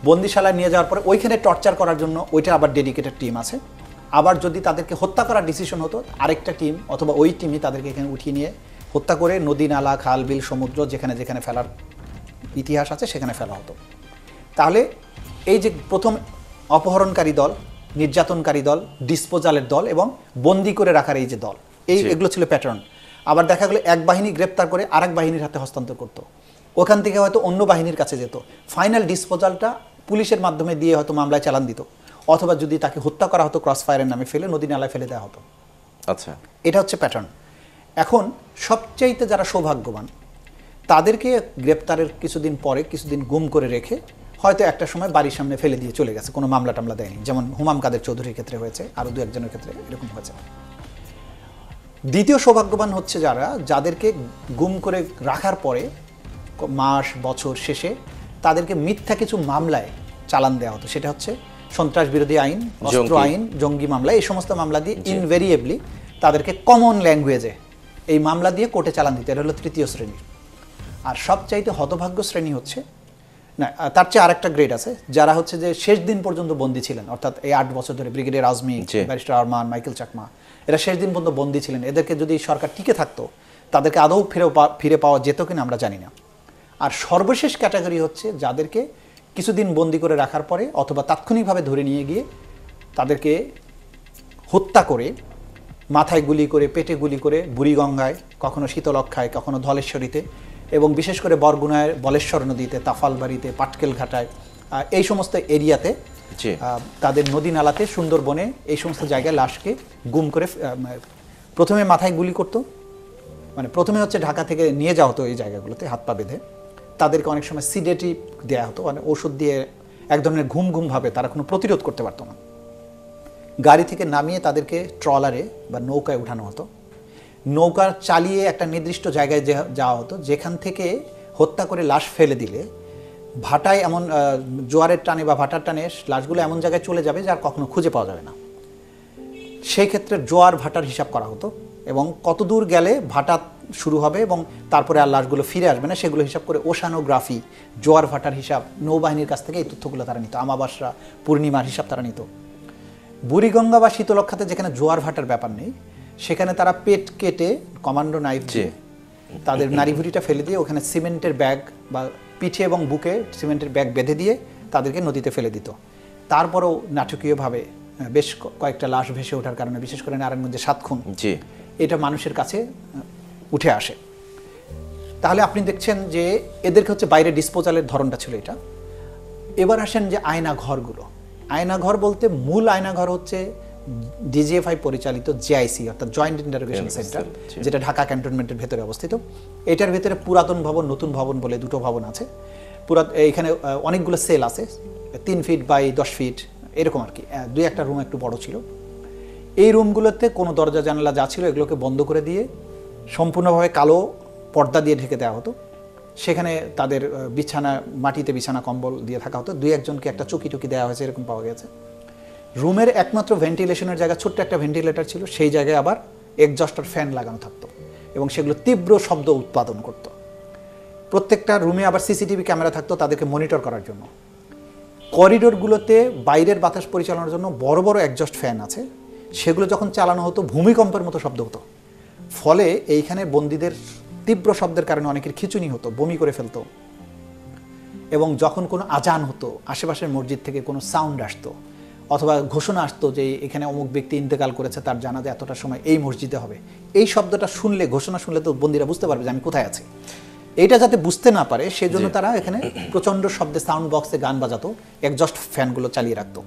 বন্দিশালায় নিয়ে যাওয়ার পরে ওইখানে টর্চার করার জন্য ওইটা আবার ডেডিকেটেড টিম আছে। আবার যদি তাদেরকে হত্যা করার ডিসিশন হতো, আরেকটা টিম অথবা ওই টিমই তাদেরকে এখানে উঠিয়ে নিয়ে হত্যা করে নদী, নালা, খাল, বিল, সমুদ্র যেখানে যেখানে ফেলার ইতিহাস আছে সেখানে ফেলা হতো। তাহলে এই যে প্রথম অপহরণকারী দল, নির্যাতনকারী দল, ডিসপোজালের দল এবং বন্দি করে রাখার এই যে দল, এগুলো ছিল প্যাটার্ন। আবার দেখা গেলো এক বাহিনী গ্রেপ্তার করে আরেক বাহিনীর হাতে হস্তান্তর করতো, ওখান থেকে হয়তো অন্য বাহিনীর কাছে যেত, ফাইনাল ডিসপোজালটা পুলিশের মাধ্যমে দিয়ে হয়তো মামলায় চালান দিত, অথবা যদি তাকে হত্যা করা হতো ক্রস ফায়ারের নামে ফেলে নদী নালায় ফেলে দেওয়া হতো। আচ্ছা, এটা হচ্ছে প্যাটার্ন। এখন সবচাইতে যারা সৌভাগ্যবান তাদেরকে গ্রেপ্তারের কিছুদিন পরে কিছুদিন গুম করে রেখে হয়তো একটা সময় বাড়ির সামনে ফেলে দিয়ে চলে গেছে, কোনো মামলা টামলা দেয়নি। যেমন হুমাম কাদের চৌধুরীর ক্ষেত্রে হয়েছে, আরও দু একজনের ক্ষেত্রে এরকম হয়েছে। দ্বিতীয় সৌভাগ্যবান হচ্ছে যাদেরকে গুম করে রাখার পরে মাস বছর শেষে তাদেরকে মিথ্যা কিছু মামলায় চালান দেওয়া হতো। সেটা হচ্ছে সন্ত্রাস বিরোধী আইন, অস্ত্র আইন, জঙ্গি মামলা, এই সমস্ত মামলা দিয়ে ইনভেরিয়েবলি তাদেরকে কমন ল্যাঙ্গুয়েজে এই মামলা দিয়ে কোর্টে চালান দিতে। এটা হলো তৃতীয় শ্রেণী। আর সবচাইতে হতভাগ্য শ্রেণী হচ্ছে, না তার চেয়ে আরেকটা গ্রেড আছে, যারা হচ্ছে যে শেষ দিন পর্যন্ত বন্দী ছিলেন, অর্থাৎ এই 8 বছর ধরে brigadier Azmi, barrister Arman, Michael Chakma, এরা শেষ দিন পর্যন্ত বন্দী ছিলেন। এদেরকে যদি সরকার টিকে থাকতো তাদেরকে আদৌ ফিরে পাওয়া যেত কিনা আমরা জানি না। আর সর্বশেষ ক্যাটাগরি হচ্ছে যাদেরকে কিছুদিন বন্দি করে রাখার পরে অথবা তাৎক্ষণিকভাবে ধরে নিয়ে গিয়ে তাদেরকে হত্যা করে, মাথায় গুলি করে, পেটে গুলি করে বুড়িগঙ্গায়, কখনো শীতলক্ষায়, কখনো ধলেশ্বরীতে, এবং বিশেষ করে বরগুনায় বলেশ্বর নদীতে, তাফালবাড়িতে, পাটকেল ঘাটায়, এই সমস্ত এরিয়াতে, তাদের নদী নালাতে, সুন্দরবনে, এই সমস্ত জায়গায় লাশকে গুম করে প্রথমে মাথায় গুলি করতো, মানে প্রথমে হচ্ছে ঢাকা থেকে নিয়ে যাওয়া হতো এই জায়গাগুলোতে হাত পা বেঁধে, তাদেরকে অনেক সময় সিডেটিভ দেওয়া হতো, মানে ওষুধ দিয়ে এক ধরনের ঘুম ঘুম ভাবে, তারা কোনো প্রতিরোধ করতে পারতো না। গাড়ি থেকে নামিয়ে তাদেরকে ট্রলারে বা নৌকায় উঠানো হতো, নৌকা চালিয়ে একটা নির্দিষ্ট জায়গায় যাওয়া হতো, যেখান থেকে হত্যা করে লাশ ফেলে দিলে ভাটায় এমন জোয়ারের টানে বা ভাটার টানে লাশগুলো এমন জায়গায় চলে যাবে যার কখনো খুঁজে পাওয়া যাবে না। সেই ক্ষেত্রে জোয়ার ভাটার হিসাব করা হতো এবং কত দূর গেলে ভাটা শুরু হবে এবং তারপরে আর লাশগুলো ফিরে আসবে না সেগুলো হিসাব করে ওশানোগ্রাফি, জোয়ার ভাটার হিসাব নৌবাহিনীর কাছ থেকে এই তথ্যগুলো তারা নিত। আমাবাসরা, পূর্ণিমার হিসাব তারা নিত। বুড়িগঙ্গা বা শীতলক্ষাতে যেখানে জোয়ার ভাটার ব্যাপার নেই, সেখানে তারা পেট কেটে কমান্ডো নাইফ দিয়ে তাদের নাড়িভুড়িটা ফেলে দিয়ে ওখানে সিমেন্টের ব্যাগ বা পিঠে এবং বুকে সিমেন্টের ব্যাগ বেঁধে দিয়ে তাদেরকে নদীতে ফেলে দিত। তারপরেও নাটকীয়ভাবে বেশ কয়েকটা লাশ ভেসে ওঠার কারণে, বিশেষ করে নারায়ণগঞ্জে 7 খুন, এটা মানুষের কাছে উঠে আসে। তাহলে আপনি দেখছেন যে এদেরকে হচ্ছে বাইরে ডিসপোজালের ধরনটা ছিল এটা। এবার আসেন যে আয়না ঘরগুলো। আয়না ঘর বলতে মূল আয়না ঘর হচ্ছে ডিজিএফআই পরিচালিত জেআইসি, অর্থাৎ জয়েন্ট ইন্টারোগেশন সেন্টার, যেটা ঢাকা ক্যান্টনমেন্টের ভেতরে অবস্থিত। এটার ভেতরে পুরাতন ভবন, নতুন ভবন বলে দুটো ভবন আছে। এখানে অনেকগুলো সেল আছে, 3 ফিট বাই 10 ফিট এরকম আর কি। 2-1টা রুম একটু বড় ছিল। এই রুমগুলোতে কোনো দরজা জানালা যা ছিল এগুলোকে বন্ধ করে দিয়ে সম্পূর্ণভাবে কালো পর্দা দিয়ে ঢেকে দেওয়া হতো। সেখানে তাদের বিছানা, মাটিতে বিছানা কম্বল দিয়ে থাকা হতো। 2-1জনকে একটা চকি টকি দেওয়া হয়েছে, এরকম পাওয়া গেছে। রুমের একমাত্র ভেন্টিলেশনের জায়গা ছোট্ট একটা ভেন্টিলেটর ছিল, সেই জায়গায় আবার এক্সজস্টার ফ্যান লাগানো থাকতো এবং সেগুলো তীব্র শব্দ উৎপাদন করত। প্রত্যেকটা রুমে আবার সিসিটিভি ক্যামেরা থাকতো তাদেরকে মনিটর করার জন্য। করিডোরগুলোতে বাইরের বাতাস পরিচালনার জন্য বড় বড় এক্সজস্ট ফ্যান আছে, সেগুলো যখন চালানো হতো ভূমিকম্পের মতো শব্দ হতো। ফলে এইখানে বন্দীদের তীব্র শব্দের কারণে অনেকের খিঁচুনি হতো, বমি করে ফেলতো। এবং যখন কোনো আজান হতো, আশেপাশের মসজিদ থেকে কোনো সাউন্ড আসতো অথবা ঘোষণা আসতো যে এখানে অমুক ব্যক্তি ইন্তেকাল করেছে, তার জানাজা এতটা সময় এই মসজিদে হবে, এই শব্দটা শুনলে, ঘোষণা শুনলে তো বন্দীরা বুঝতে পারবে যে আমি কোথায় আছি। এইটা যাতে বুঝতে না পারে সেজন্য তারা এখানে প্রচণ্ড শব্দে সাউন্ড বক্সে গান বাজাতো, এক্সজস্ট ফ্যানগুলো চালিয়ে রাখতো।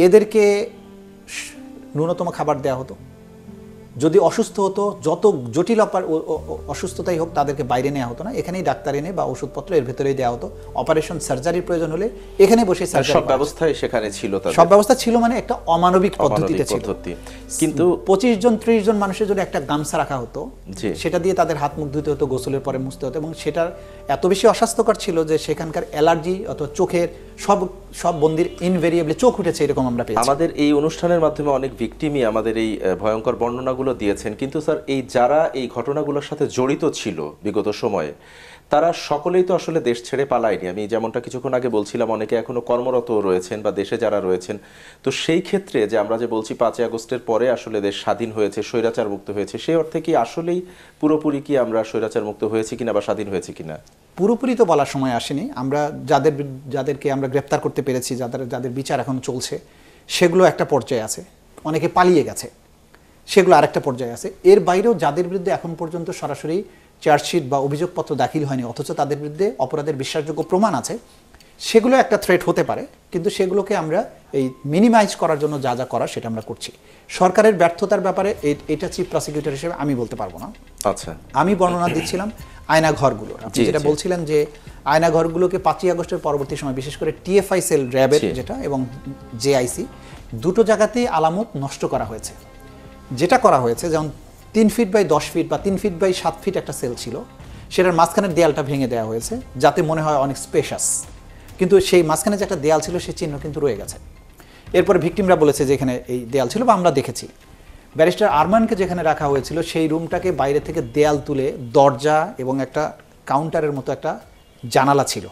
এদেরকে ন্যূনতম খাবার দেওয়া হতো, যদি অসুস্থ হতো, যত জটিল অসুস্থতাই হোক তাদেরকে বাইরে নেওয়া হতো না, এখানেই ডাক্তার এনে বা ওষুধপত্র এর ভেতরেই দেওয়া হতো। অপারেশন সার্জারির প্রয়োজন হলে এখানে বসে সার্জারি, সব ব্যবস্থাই সেখানে ছিল, সব ব্যবস্থা ছিল, মানে একটা অমানবিক পদ্ধতিতে ছিল। কিন্তু 25 জন 30 জন মানুষের জন্য একটা গামছা রাখা হতো, সেটা দিয়ে তাদের হাত মুখ ধুতে হতো, গোসলের পরে মুছতে হতো, এবং সেটার এত বেশি অস্বাস্থ্যকর ছিল যে সেখানকার অ্যালার্জি অথবা চোখের সব বন্দির ইনভেরিয়েবলি চোখ উঠেছে, এরকম আমরা পেয়েছি। আমাদের এই অনুষ্ঠানের মাধ্যমে অনেক ভিকটিমই আমাদের এই ভয়ঙ্কর বর্ণনাগুলো দিয়েছেন, কিন্তু স্যার এই যারা এই ঘটনাগুলোর সাথে জড়িত ছিল বিগত সময়ে তারা সকলেই তো আসলে দেশ ছেড়ে পালায়নি। আমি যেমনটা কিছুক্ষণ আগে বলছিলাম, অনেকে এখনো কর্মরত রয়েছেন বা দেশে যারা রয়েছেন। তো সেই ক্ষেত্রে যে আমরা যে বলছি 5ই আগস্টের পরে আসলে দেশ স্বাধীন হয়েছে, স্বৈরাচার মুক্ত হয়েছে, সেই অর্থে কি আসলেই পুরোপুরি কি আমরা স্বৈরাচার মুক্ত হয়েছি কিনা বা স্বাধীন হয়েছি কিনা? পুরোপুরি তো বলার সময় আসেনি। আমরা যাদেরকে আমরা গ্রেপ্তার করতে পেরেছি, যাদের বিচার এখন চলছে, সেগুলো একটা পর্যায়ে আছে, অনেকে পালিয়ে গেছে, সেগুলো আরেকটা পর্যায়ে আছে। এর বাইরেও যাদের বিরুদ্ধে এখন পর্যন্ত সরাসরি চার্জশিট বা অভিযোগপত্র দাখিল হয়নি, অথচ তাদের বিরুদ্ধে অপরাধের বিশ্বাসযোগ্য প্রমাণ আছে, সেগুলো একটা থ্রেট হতে পারে, কিন্তু সেগুলোকে আমরা এই মিনিমাইজ করার জন্য যা যা করার সেটা আমরা করছি। সরকারের ব্যর্থতার ব্যাপারে এটা চিফ প্রসিকিউটর হিসেবে আমি বলতে পারবো না। আচ্ছা, আমি বর্ণনা দিচ্ছিলাম আয়নাঘরগুলো। আপনি যেটা বলছিলেন যে আয়নাঘরগুলোকে 5ই আগস্টের পরবর্তী সময় বিশেষ করে টিএফআই সেল, র্যাবের যেটা, এবং জেআইসি, দুটো জায়গাতেই আলামত নষ্ট করা হয়েছে। যেটা করা হয়েছে, যেমন 3 ফিট বাই 10 ফিট বা 3 ফিট বাই 7 ফিট একটা সেল ছিল, সেটার মাঝখানের দেয়ালটা ভেঙে দেওয়া হয়েছে যাতে মনে হয় অনেক স্পেশাস, কিন্তু সেই মাঝখানে যে একটা দেয়াল ছিল সেই চিহ্ন কিন্তু রয়ে গেছে। এরপরে ভিকটিমরা বলেছে যে এখানে এই দেয়াল ছিল, বা আমরা দেখেছি। ব্যারিস্টার আরমানকে যেখানে রাখা হয়েছিল সেই রুমটাকে বাইরে থেকে দেয়াল তুলে দরজা এবং একটা কাউন্টারের মতো একটা জানালা ছিল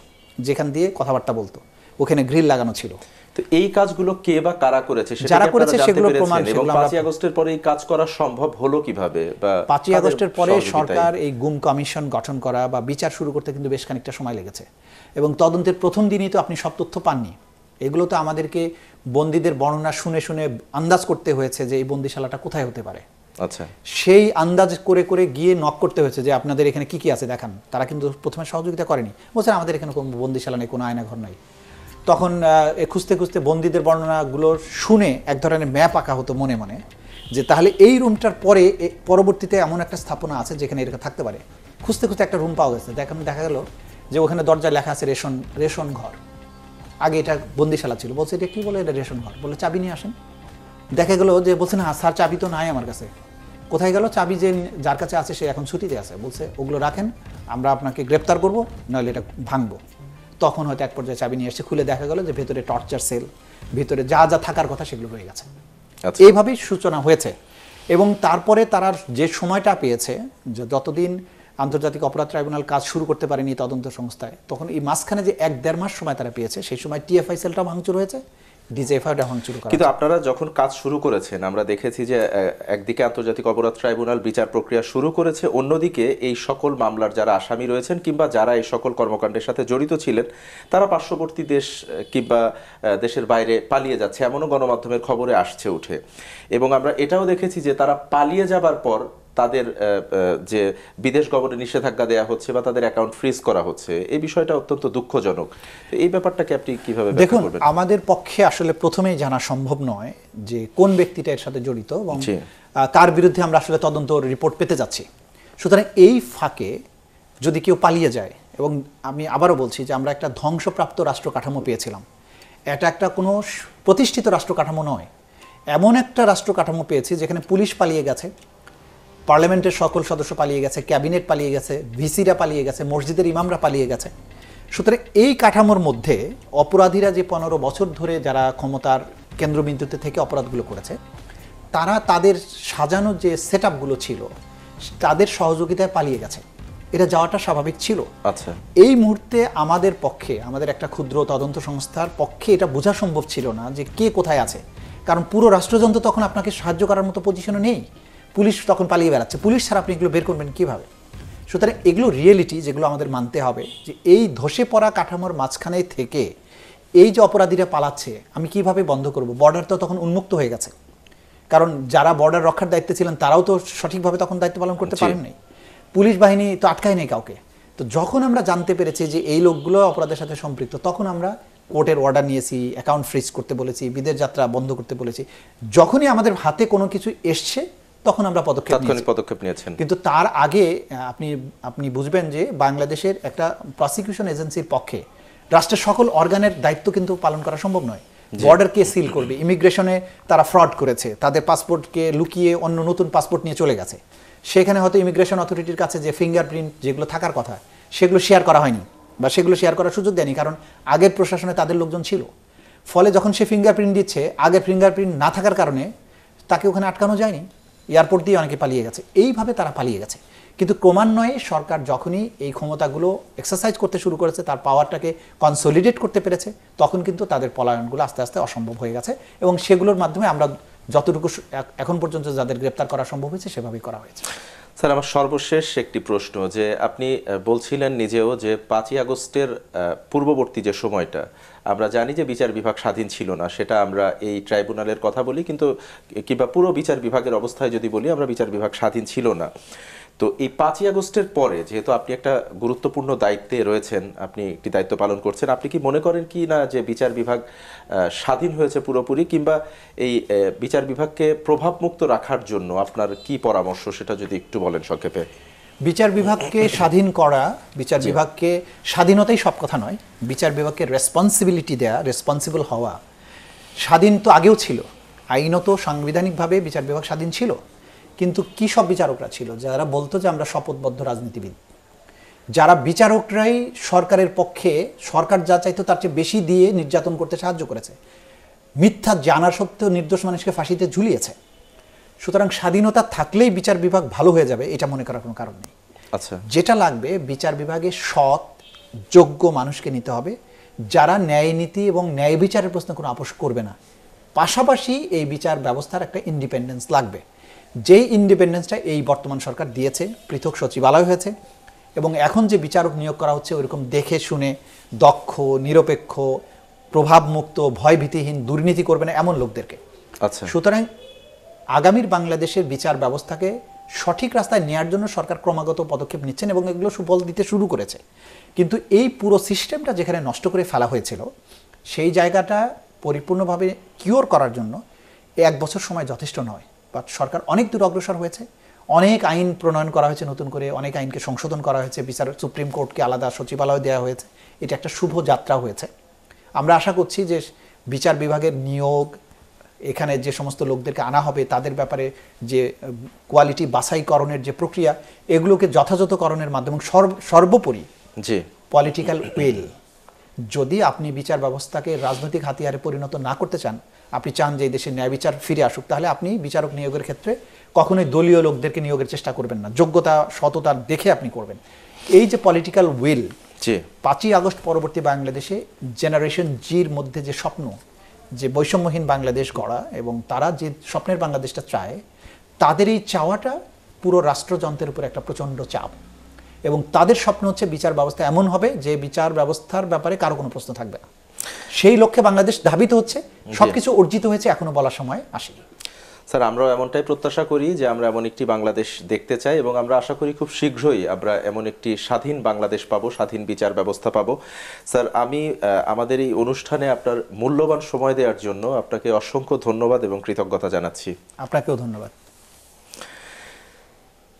যেখান দিয়ে কথাবার্তা বলতো, ওখানে গ্রিল লাগানো ছিল। তো এই কাজগুলো কে বা কারা করেছে, যারা করেছে সেগুলো প্রমাণ। এবং 5ই আগস্টের পরে এই কাজ করা সম্ভব হলো কিভাবে? বা 5ই আগস্টের পরে সরকার এই গুম কমিশন গঠন করা বা বিচার শুরু করতে কিন্তু বেশ খানিকটা সময় লেগেছে, এবং তদন্তের প্রথম দিনই তো আপনি সব তথ্য পাননি। এগুলো তো আমাদেরকে বন্দীদের বর্ণনা শুনে শুনে আন্দাজ করতে হয়েছে যে এই বন্দিশালাটা কোথায় হতে পারে। আচ্ছা, সেই আন্দাজ করে করে গিয়ে নক করতে হয়েছে যে আপনাদের এখানে কি কি আছে দেখান। তারা কিন্তু প্রথমে সহযোগিতা করেনি, বলছেন আমাদের এখানে কোনো বন্দিশালা নেই, কোনো আয়নাঘর নাই। তখন খুঁজতে খুঁজতে বন্দীদের বর্ণনাগুলো শুনে এক ধরনের ম্যাপ আঁকা হতো মনে মনে, যে তাহলে এই রুমটার পরে পরবর্তীতে এমন একটা স্থাপনা আছে যেখানে এরকম থাকতে পারে। খুঁজতে খুঁজতে একটা রুম পাওয়া গেছে, দেখা গেল যে ওখানে দরজায় লেখা আছে রেশন ঘর। আগে এটা বন্দিশালা ছিল। বলছে এটা কি বলে, এটা রেশন ঘর। বলে চাবি নিয়ে আসেন। দেখা গেল যে বলছে না স্যার, চাবি তো নাই আমার কাছে। কোথায় গেল চাবি? যার কাছে আছে সে এখন ছুটিতে আছে। বলছে ওগুলো রাখেন, আমরা আপনাকে গ্রেপ্তার করবো, নাহলে এটা ভাঙবো। তখন হয়তো এক পর্যায়ে চাবি নিয়ে এসে খুলে দেখা গেল যে ভেতরে টর্চার সেল, ভেতরে যা যা থাকার কথা সেগুলো রয়ে গেছে। এইভাবেই সূচনা হয়েছে। এবং তারপরে তারা যে সময়টা পেয়েছে, যতদিন আন্তর্জাতিক অপরাধ ট্রাইব্যুনাল কাজ শুরু করতে পারেনি তদন্ত সংস্থায়, তখন এই মাঝখানে যে 1-1.5 মাস সময় তারা পেয়েছে, সেই সময় টিএফআই সেলটা ভাঙচুর হয়েছে, ডিজিএফআইটা ভাঙচুর করা। কিন্তু আপনারা যখন কাজ শুরু করেছেন, আমরা দেখেছি যে একদিকে আন্তর্জাতিক অপরাধ ট্রাইব্যুনাল বিচার প্রক্রিয়া শুরু করেছে, অন্যদিকে এই সকল মামলার যারা আসামি রয়েছেন কিংবা যারা এই সকল কর্মকাণ্ডের সাথে জড়িত ছিলেন তারা পার্শ্ববর্তী দেশ কিংবা দেশের বাইরে পালিয়ে যাচ্ছে, এমনও গণমাধ্যমের খবরে আসছে উঠে। এবং আমরা এটাও দেখেছি যে তারা পালিয়ে যাবার পর তাদের যে বিদেশ গমনে নিষেধাজ্ঞা দেওয়া হচ্ছে বা তাদের অ্যাকাউন্ট ফ্রিজ করা হচ্ছে, এই বিষয়টা অত্যন্ত দুঃখজনক। এই ব্যাপারটাকে আপনি কিভাবে ব্যাখ্যা করবেন? দেখুন, আমাদের পক্ষে আসলে প্রথমেই জানা সম্ভব নয় যে কোন ব্যক্তিটা এর সাথে জড়িত এবং তার বিরুদ্ধে আমরা আসলে তদন্ত রিপোর্ট পেতে যাচ্ছি। সুতরাং এই ফাঁকে যদি কেউ পালিয়ে যায়, এবং আমি আবারও বলছি যে আমরা একটা ধ্বংসপ্রাপ্ত রাষ্ট্র কাঠামো পেয়েছিলাম, এটা একটা কোনো প্রতিষ্ঠিত রাষ্ট্র কাঠামো নয়, এমন একটা রাষ্ট্র কাঠামো পেয়েছি যেখানে পুলিশ পালিয়ে গেছে, পার্লামেন্টের সকল সদস্য পালিয়ে গেছে, ক্যাবিনেট পালিয়ে গেছে, ভিসিরা পালিয়ে গেছে, মসজিদের ইমামরা পালিয়ে গেছে। সুতরাং এই কাঠামোর মধ্যে অপরাধীরা যে 15 বছর ধরে যারা ক্ষমতার কেন্দ্রবিন্দুতে থেকে অপরাধগুলো করেছে, তারা তাদের সাজানো যে সেট আপগুলো ছিল তাদের সহযোগিতায় পালিয়ে গেছে। এটা যাওয়াটা স্বাভাবিক ছিল। আচ্ছা, এই মুহূর্তে আমাদের পক্ষে, আমাদের একটা ক্ষুদ্র তদন্ত সংস্থার পক্ষে এটা বোঝা সম্ভব ছিল না যে কে কোথায় আছে, কারণ পুরো রাষ্ট্রযন্ত্র তখন আপনাকে সাহায্য করার মতো পজিশনে নেই। পুলিশ তখন পালিয়ে বেড়াচ্ছে, পুলিশ ছাড়া আপনি এগুলো বের করবেন কীভাবে? সুতরাং এগুলো রিয়েলিটি যেগুলো আমাদের মানতে হবে, যে এই ধসে পড়া কাঠামোর মাঝখানে থেকে এই যে অপরাধীরা পালাচ্ছে আমি কিভাবে বন্ধ করব? বর্ডার তো তখন উন্মুক্ত হয়ে গেছে, কারণ যারা বর্ডার রক্ষার দায়িত্বে ছিলেন তারাও তো সঠিকভাবে তখন দায়িত্ব পালন করতে পারেননি, পুলিশ বাহিনী তো আটকায় নেই কাউকে। তো যখন আমরা জানতে পেরেছি যে এই লোকগুলো অপরাধের সাথে সম্পৃক্ত, তখন আমরা কোর্টের অর্ডার নিয়েছি, অ্যাকাউন্ট ফ্রিজ করতে বলেছি, বিদেশ যাত্রা বন্ধ করতে বলেছি। যখনই আমাদের হাতে কোনো কিছু এসছে তখন আমরা তাৎক্ষণিক পদক্ষেপ নিয়েছেন। কিন্তু তার আগে আপনি বুঝবেন যে বাংলাদেশের একটা প্রসিকিউশন এজেন্সির পক্ষে রাষ্ট্রের সকল অর্গানের দায়িত্ব কিন্তু পালন করা সম্ভব নয়। বর্ডারকে সিল করবে, ইমিগ্রেশনে তারা ফ্রড করেছে, তাদের পাসপোর্টকে লুকিয়ে অন্য নতুন পাসপোর্ট নিয়ে চলে গেছে, সেখানে হয়তো ইমিগ্রেশন অথরিটির কাছে যে ফিঙ্গারপ্রিন্ট যেগুলো থাকার কথা সেগুলো শেয়ার করা হয়নি বা সেগুলো শেয়ার করার সুযোগ দেয়নি, কারণ আগের প্রশাসনে তাদের লোকজন ছিল। ফলে যখন সে ফিঙ্গারপ্রিন্ট দিচ্ছে, আগের ফিঙ্গারপ্রিন্ট না থাকার কারণে তাকে ওখানে আটকানো যায়নি, এয়ারপোর্ট দিয়ে অনেকে পালিয়ে গেছে। এইভাবে তারা পালিয়ে গেছে। কিন্তু ক্রমান্বয়ে সরকার যখনই এই ক্ষমতাগুলো এক্সারসাইজ করতে শুরু করেছে, তার পাওয়ারটাকে কনসলিডেট করতে পেরেছে, তখন কিন্তু তাদের পলায়নগুলো আস্তে আস্তে অসম্ভব হয়ে গেছে এবং সেগুলোর মাধ্যমে আমরা যতটুকু এখন পর্যন্ত যাদের গ্রেপ্তার করা সম্ভব হয়েছে সেভাবেই করা হয়েছে। স্যার, আমার সর্বশেষ একটি প্রশ্ন, যে আপনি বলছিলেন নিজেও যে 5ই আগস্টের পূর্ববর্তী যে সময়টা আমরা জানি যে বিচার বিভাগ স্বাধীন ছিল না, সেটা আমরা এই ট্রাইব্যুনালের কথা বলি, কিন্তু কিংবা পুরো বিচার বিভাগের অবস্থায় যদি বলি, আমরা বিচার বিভাগ স্বাধীন ছিল না। তো এই 5ই আগস্টের পরে যেহেতু আপনি একটা গুরুত্বপূর্ণ দায়িত্বে রয়েছেন, আপনি একটি দায়িত্ব পালন করছেন, আপনি কি মনে করেন কি না যে বিচার বিভাগ স্বাধীন হয়েছে পুরোপুরি, কিংবা এই বিচার বিভাগকে প্রভাবমুক্ত রাখার জন্য আপনার কি পরামর্শ, সেটা যদি একটু বলেন সংক্ষেপে। বিচার বিভাগকে স্বাধীন করা, বিচার বিভাগকে স্বাধীনতাই সব কথা নয়, বিচার বিভাগকে রেসপন্সিবিলিটি দেয়া, রেসপন্সিবল হওয়া। স্বাধীন তো আগেও ছিল, আইনত সাংবিধানিকভাবে বিচার বিভাগ স্বাধীন ছিল, কিন্তু কি সব বিচারকরা ছিল যারা বলতো যে আমরা শপথবদ্ধ রাজনীতিবিদ, যারা বিচারকরাই সরকারের পক্ষে সরকার যা চাইতো তার চেয়ে বেশি দিয়ে নির্যাতন করতে সাহায্য করেছে, মিথ্যা জানা সত্ত্বেও নির্দোষ মানুষকে ফাঁসিতে ঝুলিয়েছে। সুতরাং স্বাধীনতা থাকলেই বিচার বিভাগ ভালো হয়ে যাবে এটা মনে করার কোনো কারণ নেই। আচ্ছা, যেটা লাগবে, বিচার বিভাগে সৎ যোগ্য মানুষকে নিতে হবে, যারা ন্যায় নীতি এবং ন্যায় বিচারের প্রশ্নে কোনো আপোষ করবে না। পাশাপাশি এই বিচার ব্যবস্থার একটা ইন্ডিপেন্ডেন্স লাগবে, যেই ইন্ডিপেন্ডেন্সটা এই বর্তমান সরকার দিয়েছে। পৃথক সচিবালয় হয়েছে এবং এখন যে বিচারক নিয়োগ করা হচ্ছে ওইরকম দেখে শুনে দক্ষ, নিরপেক্ষ, প্রভাবমুক্ত, ভয়ভীতিহীন, দুর্নীতি করবে না এমন লোকদেরকে। আচ্ছা, সুতরাং আগামীর বাংলাদেশের বিচার ব্যবস্থাকে সঠিক রাস্তায় নেওয়ার জন্য সরকার ক্রমাগত পদক্ষেপ নিচ্ছেন এবং এগুলো সুফল দিতে শুরু করেছে। কিন্তু এই পুরো সিস্টেমটা যেখানে নষ্ট করে ফেলা হয়েছিল, সেই জায়গাটা পরিপূর্ণভাবে কিওর করার জন্য 1 বছর সময় যথেষ্ট নয়। বাট সরকার অনেক দূর অগ্রসর হয়েছে, অনেক আইন প্রণয়ন করা হয়েছে, নতুন করে অনেক আইনকে সংশোধন করা হয়েছে, সুপ্রিম কোর্টকে আলাদা সচিবালয় দেওয়া হয়েছে। এটা একটা শুভ যাত্রা হয়েছে। আমরা আশা করছি যে বিচার বিভাগের নিয়োগ, এখানে যে সমস্ত লোকদেরকে আনা হবে তাদের ব্যাপারে যে কোয়ালিটি বাছাইকরণের যে প্রক্রিয়া, এগুলোকে যথাযথকরণের মাধ্যমে সর্বোপরি জি পলিটিক্যাল উইল। যদি আপনি বিচার ব্যবস্থাকে রাজনৈতিক হাতিয়ারে পরিণত না করতে চান, আপনি চান যে এই দেশে ন্যায় বিচার ফিরে আসুক, তাহলে আপনি বিচারক নিয়োগের ক্ষেত্রে কখনোই দলীয় লোকদেরকে নিয়োগের চেষ্টা করবেন না, যোগ্যতা সততা দেখে আপনি করবেন। এই যে পলিটিক্যাল উইল, 5ই আগস্ট পরবর্তী বাংলাদেশে জেনারেশন জির মধ্যে যে স্বপ্ন, যে বৈষম্যহীন বাংলাদেশ গড়া এবং তারা যে স্বপ্নের বাংলাদেশটা চায়, তাদের এই চাওয়াটা পুরো রাষ্ট্রযন্ত্রের উপর একটা প্রচণ্ড চাপ। এবং তাদের স্বপ্ন হচ্ছে বিচার ব্যবস্থা এমন হবে যে বিচার ব্যবস্থার ব্যাপারে কারো কোনো প্রশ্ন থাকবে না। সেই লক্ষ্যে বাংলাদেশ ধাবিত হচ্ছে। সবকিছু অর্জিত হয়েছে, এখনো বলার সময় আসেনি। স্যার, আমরাও এমনটাই প্রত্যাশা করি যে আমরা এমন একটি বাংলাদেশ দেখতে চাই এবং আমরা আশা করি খুব শীঘ্রই আমরা এমন একটি স্বাধীন বাংলাদেশ পাবো, স্বাধীন বিচার ব্যবস্থা পাবো। স্যার, আমি আমাদের এই অনুষ্ঠানে আপনার মূল্যবান সময় দেওয়ার জন্য আপনাকে অসংখ্য ধন্যবাদ এবং কৃতজ্ঞতা জানাচ্ছি। আপনাকেও ধন্যবাদ।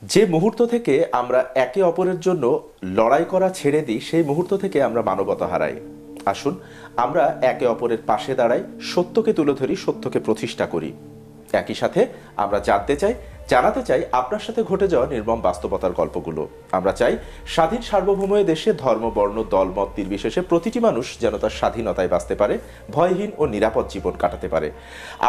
যে মুহূর্ত থেকে আমরা একে অপরের জন্য লড়াই করা ছেড়ে দিই, সেই মুহূর্ত থেকে আমরা মানবতা হারাই। আসুন আমরা একে অপরের পাশে দাঁড়াই, সত্যকে তুলে ধরি, সত্যকে প্রতিষ্ঠা করি। একই সাথে আমরা জানাতে চাই আপনার সাথে ঘটে যাওয়া নির্মম বাস্তবতার গল্পগুলো। আমরা চাই স্বাধীন সার্বভৌম দেশে ধর্ম, বর্ণ, দল, মত নির্বিশেষে প্রতিটি মানুষ যেন তার স্বাধীনতায় বাঁচতে পারে, ভয়হীন ও নিরাপদ জীবন কাটাতে পারে।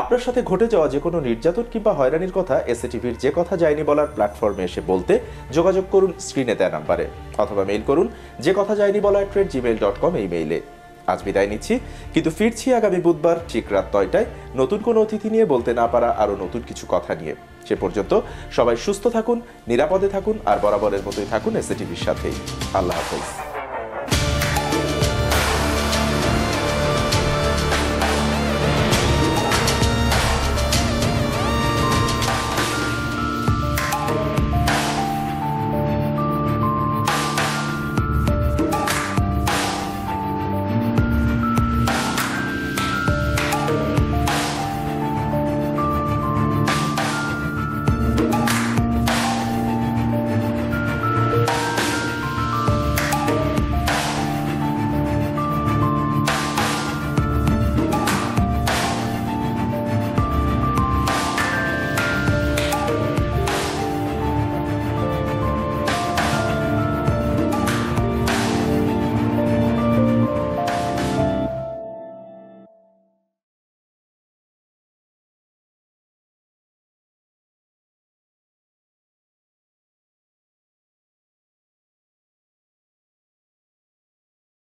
আপনার সাথে ঘটে যাওয়া যে কোনো নির্যাতন কিংবা হয়রানির কথা এসএটিভির যে কথা যায়নি বলার প্ল্যাটফর্মে এসে বলতে যোগাযোগ করুন স্ক্রিনে দেওয়া নাম্বারে, অথবা মেইল করুন যে কথা যায়নি বলা @gmail.com এই মেইলে। আজ বিদায় নিচ্ছি, কিন্তু ফিরছি আগামী বুধবার ঠিক রাত 9টায় নতুন কোনো অতিথি নিয়ে, বলতে না পারা আরও নতুন কিছু কথা নিয়ে। সে পর্যন্ত সবাই সুস্থ থাকুন, নিরাপদে থাকুন আর বরাবরের মতোই থাকুন এসএটিভির সাথেই। আল্লাহ হাফেজ।